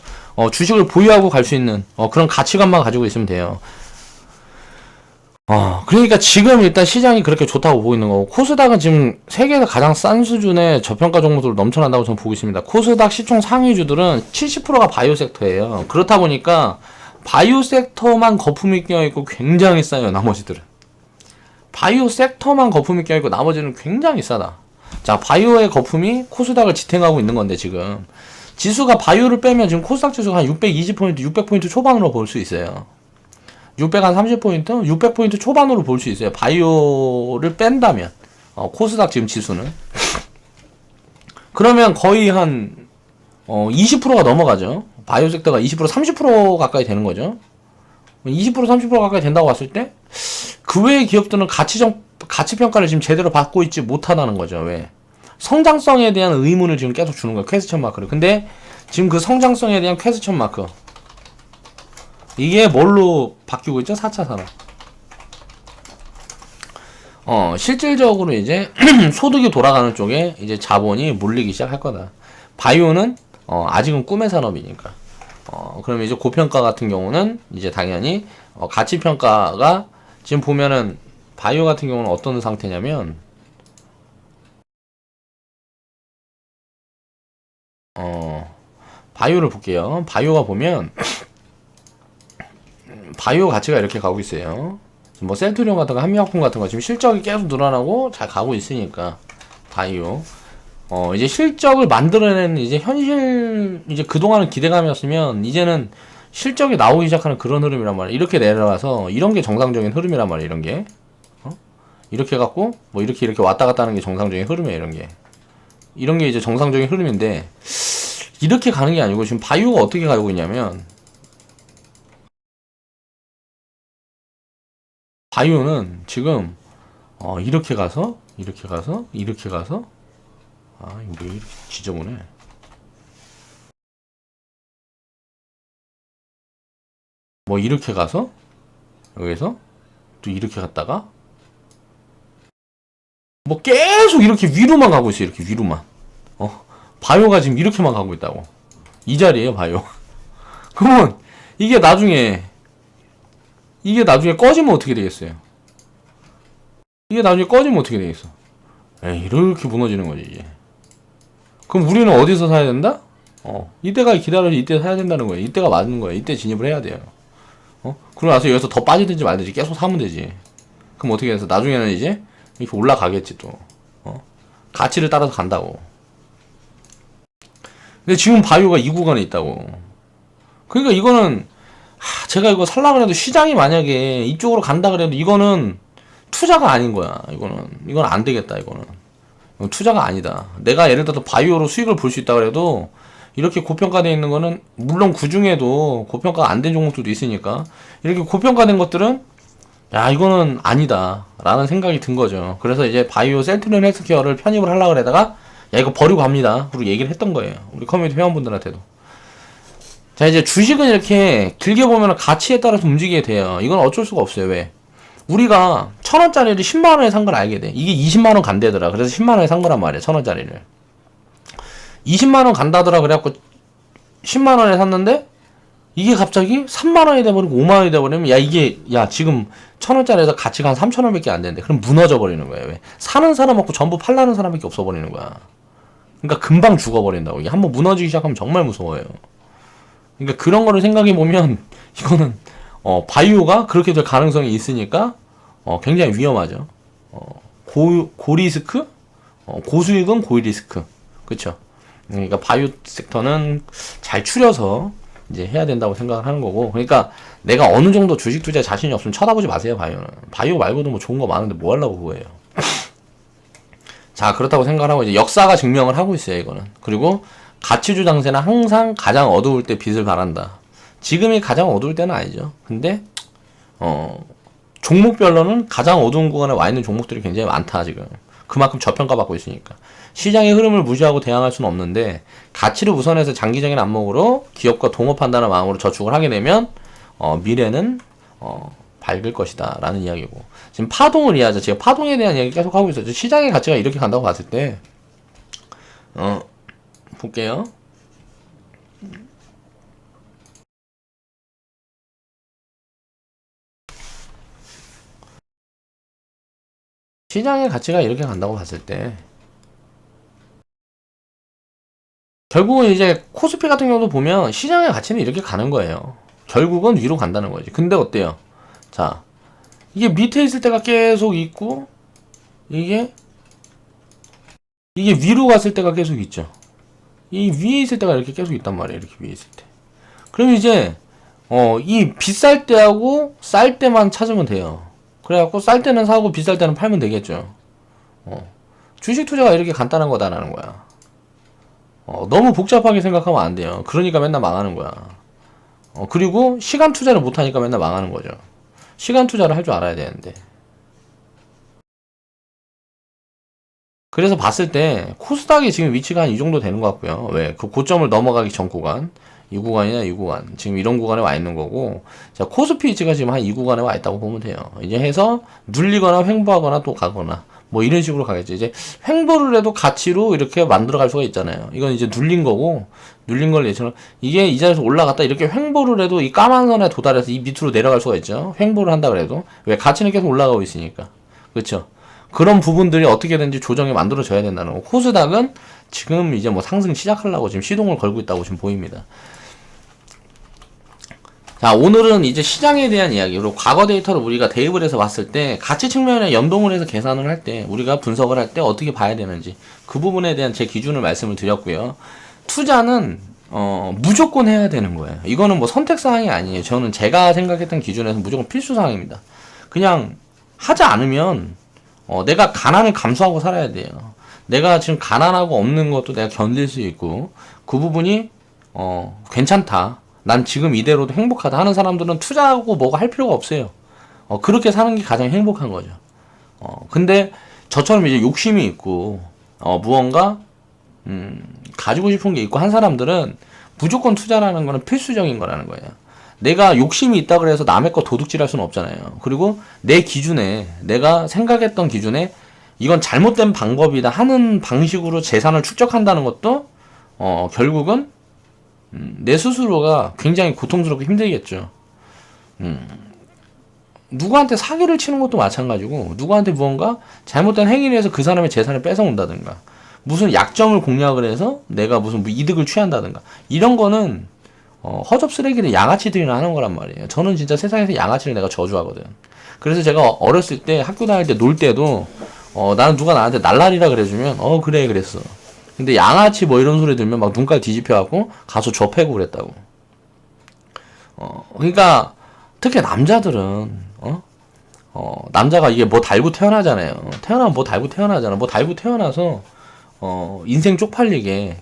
주식을 보유하고 갈 수 있는 그런 가치관만 가지고 있으면 돼요. 그러니까 지금 일단 시장이 그렇게 좋다고 보고 있는 거고, 코스닥은 지금 세계에서 가장 싼 수준의 저평가 종목들로 넘쳐난다고 저는 보고 있습니다. 코스닥 시총 상위주들은 70%가 바이오 섹터예요. 그렇다 보니까 바이오 섹터만 거품이 껴있고 굉장히 싸요. 나머지들은 바이오 섹터만 거품이 껴있고 나머지는 굉장히 싸다. 자, 바이오의 거품이 코스닥을 지탱하고 있는 건데, 지금 지수가 바이오를 빼면 지금 코스닥 지수가 한 620포인트, 600포인트 초반으로 볼 수 있어요. 630포인트, 600포인트 초반으로 볼 수 있어요. 바이오를 뺀다면 코스닥 지금 지수는 그러면 거의 한 20%가 넘어가죠. 바이오 섹터가 20%, 30% 가까이 되는 거죠. 20%, 30% 가까이 된다고 봤을 때 그 외의 기업들은 가치 평가를 지금 제대로 받고 있지 못하다는 거죠. 왜? 성장성에 대한 의문을 지금 계속 주는 거예요. 퀘스천 마크를. 근데 지금 그 성장성에 대한 퀘스천 마크, 이게 뭘로 바뀌고 있죠? 4차 산업. 실질적으로 이제 소득이 돌아가는 쪽에 이제 자본이 몰리기 시작할 거다. 바이오는 아직은 꿈의 산업이니까. 그러면 이제 고평가 같은 경우는 이제 당연히 가치 평가가 지금 보면은 바이오 같은 경우는 어떤 상태냐면 바이오를 볼게요. 바이오가 보면 바이오 가치가 이렇게 가고 있어요. 뭐 셀트리온 같은 거, 한미약품 같은 거 지금 실적이 계속 늘어나고 잘 가고 있으니까 바이오 이제 실적을 만들어내는 이제 현실, 이제 그동안은 기대감이었으면 이제는 실적이 나오기 시작하는 그런 흐름이란 말이야. 이렇게 내려가서 이런 게 정상적인 흐름이란 말이야. 이런 게 이렇게 갖고 뭐 이렇게 왔다 갔다 하는 게 정상적인 흐름이에요. 이런 게 이제 정상적인 흐름인데, 이렇게 가는 게 아니고 지금 바이오가 어떻게 가고 있냐면, 바이오는 지금 이렇게 가서 이렇게 가서 이거 왜 이렇게 지저분해. 뭐 이렇게 가서 여기서 또 이렇게 갔다가 뭐 계속 이렇게 위로만 가고 있어요. 이렇게 위로만. 바이오가 지금 이렇게만 가고 있다고. 이 자리에요, 바이오. 그러면 이게 나중에 꺼지면 어떻게 되겠어요? 이게 나중에 꺼지면 어떻게 되겠어? 에이, 이렇게 무너지는 거지, 이제. 그럼 우리는 어디서 사야 된다? 이때가 기다려서 이때 사야 된다는 거예요. 이때가 맞는 거예요. 이때 진입을 해야 돼요. 그러고 나서 여기서 더 빠지든지 말든지 계속 사면 되지. 그럼 어떻게 해서 나중에는 이제 이렇게 올라가겠지 또. 가치를 따라서 간다고. 근데 지금 바이오가 이 구간에 있다고. 그러니까 이거는 제가 이거 살라 그래도, 시장이 만약에 이쪽으로 간다 그래도 이거는 투자가 아닌 거야. 이건 안 되겠다. 이건 투자가 아니다. 내가 예를 들어서 바이오로 수익을 볼 수 있다 그래도 이렇게 고평가되어 있는 거는, 물론 그 중에도 고평가가 안 된 종목들도 있으니까, 이렇게 고평가된 것들은 야, 이거는 아니다 라는 생각이 든 거죠. 그래서 이제 바이오 셀트리온 헬스케어를 편입을 하려고 그러다가 야, 이거 버리고 갑니다. 그리고 얘기를 했던 거예요. 우리 커뮤니티 회원분들한테도. 자, 이제 주식은 이렇게 길게 보면 가치에 따라서 움직이게 돼요. 이건 어쩔 수가 없어요. 왜? 우리가 1,000원짜리를 10만원에 산 걸 알게 돼. 이게 20만원 간대더라. 그래서 10만원에 산 거란 말이야. 1,000원짜리를 20만원 간다더라. 그래갖고 10만원에 샀는데 이게 갑자기 3만원이 돼버리고 5만원이 돼버리면, 야, 지금 1,000원짜리에서 가치가 한 3,000원밖에 안 되는데, 그럼 무너져 버리는 거예요. 왜? 사는 사람 없고 전부 팔라는 사람밖에 없어 버리는 거야. 그러니까 금방 죽어버린다고. 이게 한번 무너지기 시작하면 정말 무서워요. 그러니까 그런 거를 생각해 보면 이거는 바이오가 그렇게 될 가능성이 있으니까 굉장히 위험하죠. 고리스크, 고수익은 고리스크, 그렇죠. 그러니까 바이오 섹터는 잘 추려서 이제 해야 된다고 생각을 하는 거고, 그러니까 내가 어느 정도 주식 투자에 자신이 없으면 쳐다보지 마세요. 바이오는. 바이오 말고도 뭐 좋은 거 많은데 뭐 하려고 그거예요. 자, 그렇다고 생각하고 이제 역사가 증명을 하고 있어요, 이거는. 그리고 가치주 장세는 항상 가장 어두울 때 빛을 발한다. 지금이 가장 어두울 때는 아니죠. 근데 종목별로는 가장 어두운 구간에 와 있는 종목들이 굉장히 많다, 지금. 그만큼 저평가받고 있으니까. 시장의 흐름을 무시하고 대항할 수는 없는데, 가치를 우선해서 장기적인 안목으로 기업과 동업한다는 마음으로 저축을 하게 되면 미래는 밝을 것이다 라는 이야기고, 지금 파동을 이해하자. 제가 파동에 대한 이야기 계속 하고 있어요. 시장의 가치가 이렇게 간다고 봤을 때 볼게요. 시장의 가치가 이렇게 간다고 봤을 때 결국은 이제 코스피 같은 경우도 보면 시장의 가치는 이렇게 가는 거예요. 결국은 위로 간다는 거지. 근데 어때요? 자, 이게 밑에 있을 때가 계속 있고, 이게 위로 갔을 때가 계속 있죠. 이 위에 있을 때가 이렇게 계속 있단 말이에요. 이렇게 위에 있을 때. 그럼 이제 이 비쌀 때하고 쌀 때만 찾으면 돼요. 그래갖고 쌀 때는 사고 비쌀 때는 팔면 되겠죠. 주식 투자가 이렇게 간단한 거다라는 거야. 너무 복잡하게 생각하면 안 돼요. 그러니까 맨날 망하는 거야. 그리고 시간 투자를 못 하니까 맨날 망하는 거죠. 시간 투자를 할 줄 알아야 되는데. 그래서 봤을 때 코스닥이 지금 위치가 한 이 정도 되는 것 같고요. 왜? 그 고점을 넘어가기 전 구간, 이 구간이나 이 구간, 지금 이런 구간에 와 있는 거고, 자, 코스피 위치가 지금 한 이 구간에 와 있다고 보면 돼요. 이제 해서 눌리거나 횡보하거나 또 가거나 뭐 이런 식으로 가겠죠. 이제 횡보를 해도 가치로 이렇게 만들어 갈 수가 있잖아요. 이건 이제 눌린 거고, 눌린 걸 예처럼 이게 이 자리에서 올라갔다 이렇게 횡보를 해도 이 까만 선에 도달해서 이 밑으로 내려갈 수가 있죠. 횡보를 한다 그래도. 왜? 가치는 계속 올라가고 있으니까. 그렇죠. 그런 부분들이 어떻게든지 조정이 만들어져야 된다는 거. 코스닥은 지금 이제 뭐 상승 시작하려고 지금 시동을 걸고 있다고 지금 보입니다. 자, 오늘은 이제 시장에 대한 이야기, 그리고 과거 데이터를 우리가 대입을 해서 봤을 때 가치 측면에 연동을 해서 계산을 할 때, 우리가 분석을 할 때 어떻게 봐야 되는지 그 부분에 대한 제 기준을 말씀을 드렸고요. 투자는 무조건 해야 되는 거예요. 이거는 뭐 선택사항이 아니에요. 저는 제가 생각했던 기준에서 무조건 필수사항입니다. 그냥 하지 않으면 내가 가난을 감수하고 살아야 돼요. 내가 지금 가난하고 없는 것도 내가 견딜 수 있고, 그 부분이 괜찮다. 난 지금 이대로도 행복하다 하는 사람들은 투자하고 뭐가 할 필요가 없어요. 그렇게 사는 게 가장 행복한 거죠. 근데 저처럼 이제 욕심이 있고 무언가 가지고 싶은 게 있고 한 사람들은 무조건 투자라는 거는 필수적인 거라는 거예요. 내가 욕심이 있다 그래서 남의 거 도둑질할 수는 없잖아요. 그리고 내 기준에, 내가 생각했던 기준에 이건 잘못된 방법이다 하는 방식으로 재산을 축적한다는 것도 결국은 내 스스로가 굉장히 고통스럽고 힘들겠죠. 누구한테 사기를 치는 것도 마찬가지고, 누구한테 무언가 잘못된 행위를 해서 그 사람의 재산을 뺏어온다든가, 무슨 약점을 공략을 해서 내가 무슨 이득을 취한다든가, 이런 거는 허접 쓰레기들, 양아치들이나 하는 거란 말이에요. 저는 진짜 세상에서 양아치를 내가 저주하거든. 그래서 제가 어렸을 때 학교 다닐 때 놀 때도 나는 누가 나한테 날라리라 그래주면 그래 그랬어. 근데 양아치 뭐 이런 소리 들면 막 눈깔 뒤집혀갖고 가서 줘 패고 그랬다고. 그러니까 특히 남자들은 남자가 이게 뭐 달고 태어나잖아요. 태어나면 뭐 달고 태어나잖아. 뭐 달고 태어나서 인생 쪽팔리게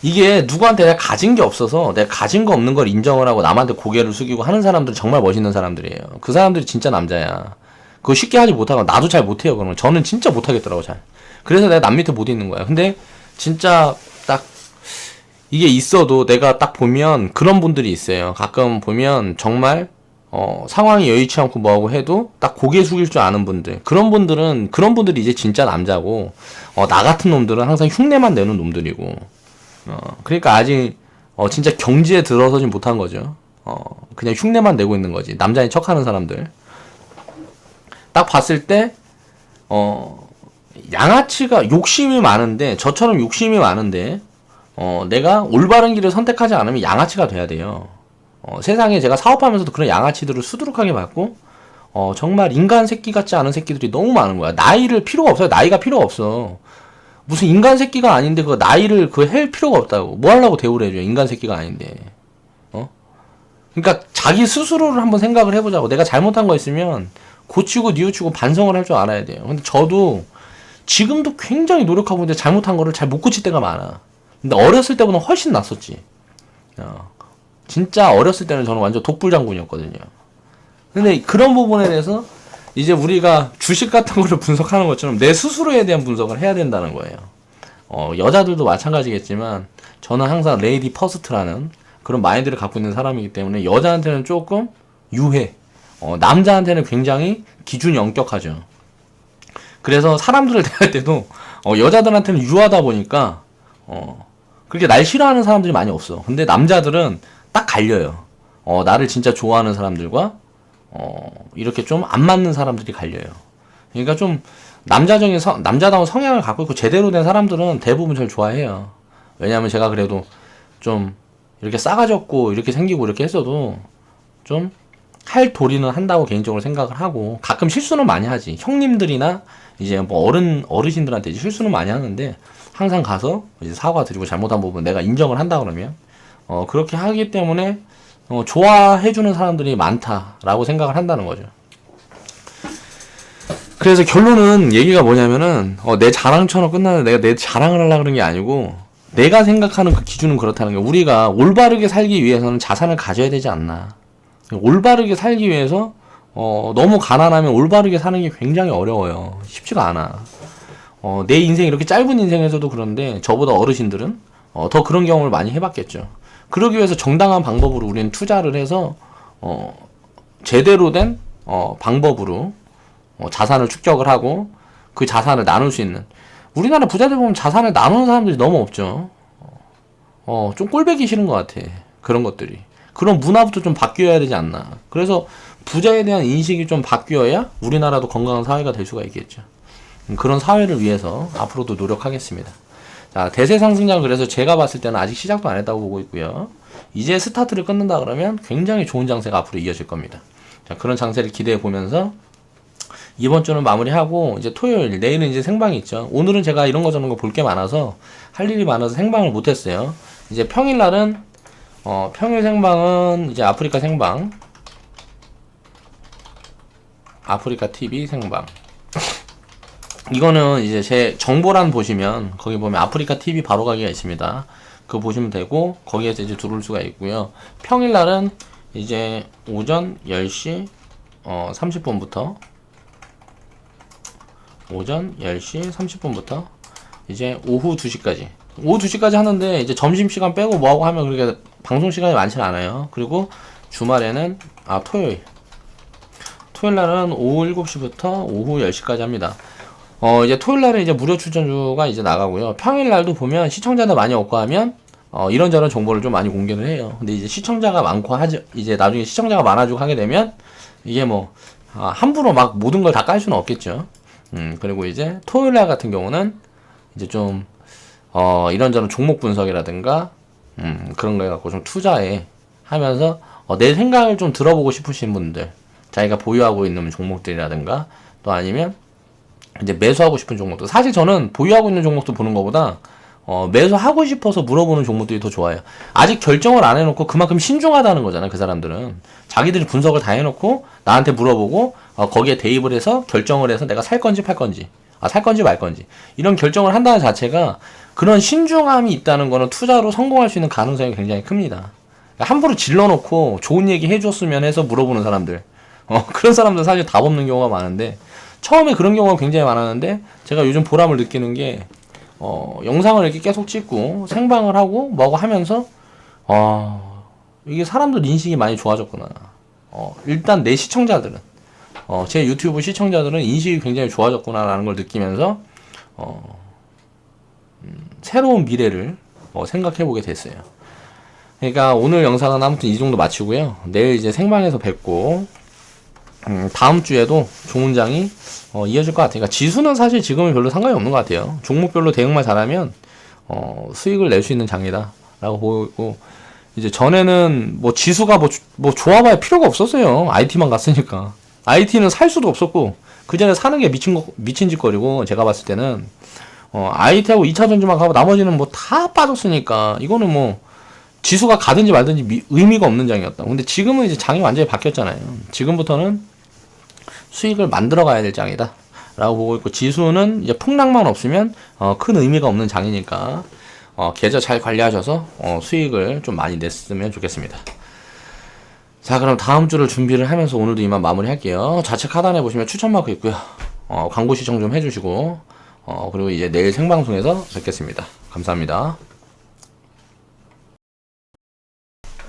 이게 누구한테 내가 가진 게 없어서 내가 가진 거 없는 걸 인정을 하고 남한테 고개를 숙이고 하는 사람들은 정말 멋있는 사람들이에요. 그 사람들이 진짜 남자야. 그거 쉽게 하지 못하고, 나도 잘 못해요. 그러면 저는 진짜 못하겠더라고, 잘. 그래서 내가 남 밑에 못 있는 거야. 근데 진짜 딱 이게 있어도 내가 딱 보면 그런 분들이 있어요. 가끔 보면 정말 상황이 여의치 않고 뭐하고 해도 딱 고개 숙일 줄 아는 분들, 그런 분들이 이제 진짜 남자고, 나 같은 놈들은 항상 흉내만 내는 놈들이고, 그러니까 아직 진짜 경지에 들어서진 못한 거죠. 그냥 흉내만 내고 있는 거지. 남자인 척하는 사람들 딱 봤을 때 양아치가 욕심이 많은데, 저처럼 욕심이 많은데 내가 올바른 길을 선택하지 않으면 양아치가 돼야 돼요. 세상에 제가 사업하면서도 그런 양아치들을 수두룩하게 봤고, 정말 인간 새끼 같지 않은 새끼들이 너무 많은 거야. 나이를 필요가 없어요. 나이가 필요가 없어. 무슨 인간 새끼가 아닌데 그 나이를 할 필요가 없다고. 뭐 하려고 대우를 해줘. 인간 새끼가 아닌데. 그러니까 자기 스스로를 한번 생각을 해보자고. 내가 잘못한 거 있으면 고치고 뉘우치고 반성을 할 줄 알아야 돼요. 근데 저도 지금도 굉장히 노력하고 있는데 잘못한 거를 잘 못 고칠 때가 많아. 근데 어렸을 때보다 훨씬 낫었지. 진짜 어렸을 때는 저는 완전 독불장군이었거든요. 근데 그런 부분에 대해서 이제 우리가 주식 같은 거를 분석하는 것처럼 내 스스로에 대한 분석을 해야 된다는 거예요. 여자들도 마찬가지겠지만 저는 항상 레이디 퍼스트라는 그런 마인드를 갖고 있는 사람이기 때문에 여자한테는 조금 유해, 남자한테는 굉장히 기준이 엄격하죠. 그래서 사람들을 대할 때도 여자들한테는 유하다 보니까 그렇게 날 싫어하는 사람들이 많이 없어. 근데 남자들은 딱 갈려요. 나를 진짜 좋아하는 사람들과 이렇게 좀 안 맞는 사람들이 갈려요. 그러니까 좀 남자다운 성향을 갖고 있고 제대로 된 사람들은 대부분 저를 좋아해요. 왜냐하면 제가 그래도 좀 이렇게 싸가지 없고 이렇게 생기고 이렇게 했어도 좀 할 도리는 한다고 개인적으로 생각을 하고, 가끔 실수는 많이 하지. 형님들이나 이제 뭐 어르신들한테 이제 실수는 많이 하는데 항상 가서 이제 사과드리고 잘못한 부분 내가 인정을 한다 그러면 그렇게 하기 때문에 좋아해주는 사람들이 많다라고 생각을 한다는 거죠. 그래서 결론은 얘기가 뭐냐면은 내 자랑처럼 끝나는데 내가 내 자랑을 하려고 그런 게 아니고, 내가 생각하는 그 기준은 그렇다는 거예요. 우리가 올바르게 살기 위해서는 자산을 가져야 되지 않나. 올바르게 살기 위해서 너무 가난하면 올바르게 사는 게 굉장히 어려워요. 쉽지가 않아. 내 인생 이렇게 짧은 인생에서도 그런데 저보다 어르신들은 더 그런 경험을 많이 해봤겠죠. 그러기 위해서 정당한 방법으로 우리는 투자를 해서 제대로 된 방법으로 자산을 축적을 하고 그 자산을 나눌 수 있는, 우리나라 부자들 보면 자산을 나누는 사람들이 너무 없죠. 좀 꼴보기 싫은 것 같아. 그런 것들이. 그런 문화부터 좀 바뀌어야 되지 않나. 그래서 부자에 대한 인식이 좀 바뀌어야 우리나라도 건강한 사회가 될 수가 있겠죠. 그런 사회를 위해서 앞으로도 노력하겠습니다. 자, 대세 상승장, 그래서 제가 봤을 때는 아직 시작도 안 했다고 보고 있고요. 이제 스타트를 끊는다 그러면 굉장히 좋은 장세가 앞으로 이어질 겁니다. 자, 그런 장세를 기대해 보면서 이번 주는 마무리하고 이제 토요일, 내일은 이제 생방이 있죠. 오늘은 제가 이런 거 저런 거 볼 게 많아서 할 일이 많아서 생방을 못 했어요. 이제 평일날은 평일 생방은 이제 아프리카 생방, 아프리카 TV 생방. 이거는 이제 제 정보란 보시면 거기 보면 아프리카 TV 바로 가기가 있습니다. 그거 보시면 되고 거기에서 이제 들어올 수가 있고요. 평일날은 이제 오전 10시 30분부터 오전 10시 30분부터 이제 오후 2시까지 하는데, 이제 점심시간 빼고 뭐하고 하면 그렇게 방송시간이 많지는 않아요. 그리고 주말에는 토요일날은 오후 7시부터 오후 10시까지 합니다. 이제 토요일날은 이제 무료 출전주가 이제 나가고요. 평일날도 보면 시청자들 많이 없고 하면 이런저런 정보를 좀 많이 공개를 해요. 근데 이제 시청자가 많고 이제 나중에 시청자가 많아지고 하게 되면 이게 뭐 함부로 막 모든 걸 다 깔 수는 없겠죠. 그리고 이제 토요일날 같은 경우는 이제 좀 이런저런 종목 분석이라든가 그런 거 해갖고 좀 투자에 하면서 내 생각을 좀 들어보고 싶으신 분들, 자기가 보유하고 있는 종목들이라든가 또 아니면 이제 매수하고 싶은 종목도, 사실 저는 보유하고 있는 종목도 보는 것보다 매수하고 싶어서 물어보는 종목들이 더 좋아요. 아직 결정을 안 해놓고 그만큼 신중하다는 거잖아요. 그 사람들은 자기들이 분석을 다 해놓고 나한테 물어보고 거기에 대입을 해서 결정을 해서 내가 살 건지 팔 건지, 살 건지 말 건지, 이런 결정을 한다는 자체가, 그런 신중함이 있다는 거는 투자로 성공할 수 있는 가능성이 굉장히 큽니다. 함부로 질러놓고 좋은 얘기 해줬으면 해서 물어보는 사람들, 그런 사람들 사실 답 없는 경우가 많은데, 처음에 그런 경우가 굉장히 많았는데 제가 요즘 보람을 느끼는 게 영상을 이렇게 계속 찍고 생방을 하고 뭐하고 하면서 이게 사람들 인식이 많이 좋아졌구나. 일단 내 시청자들은 제 유튜브 시청자들은 인식이 굉장히 좋아졌구나라는 걸 느끼면서 새로운 미래를 생각해보게 됐어요. 그러니까 오늘 영상은 아무튼 이 정도 마치고요. 내일 이제 생방에서 뵙고 다음 주에도 좋은 장이 이어질 것 같아요. 그러니까 지수는 사실 지금은 별로 상관이 없는 것 같아요. 종목별로 대응만 잘하면 수익을 낼 수 있는 장이다 라고 보고 있고, 이제 전에는 뭐 지수가 뭐 좋아봐야 필요가 없었어요. IT만 갔으니까. IT는 살 수도 없었고, 그 전에 사는 게 미친 짓거리고, 제가 봤을 때는, IT하고 2차 전지만 가고 나머지는 뭐 다 빠졌으니까, 이거는 뭐, 지수가 가든지 말든지 의미가 없는 장이었다. 근데 지금은 이제 장이 완전히 바뀌었잖아요. 지금부터는 수익을 만들어 가야 될 장이다. 라고 보고 있고, 지수는 이제 폭락만 없으면, 큰 의미가 없는 장이니까, 계좌 잘 관리하셔서, 수익을 좀 많이 냈으면 좋겠습니다. 자, 그럼 다음 주를 준비를 하면서 오늘도 이만 마무리 할게요. 좌측 하단에 보시면 추천 마크 있고요. 광고 시청 좀 해주시고, 그리고 이제 내일 생방송에서 뵙겠습니다. 감사합니다.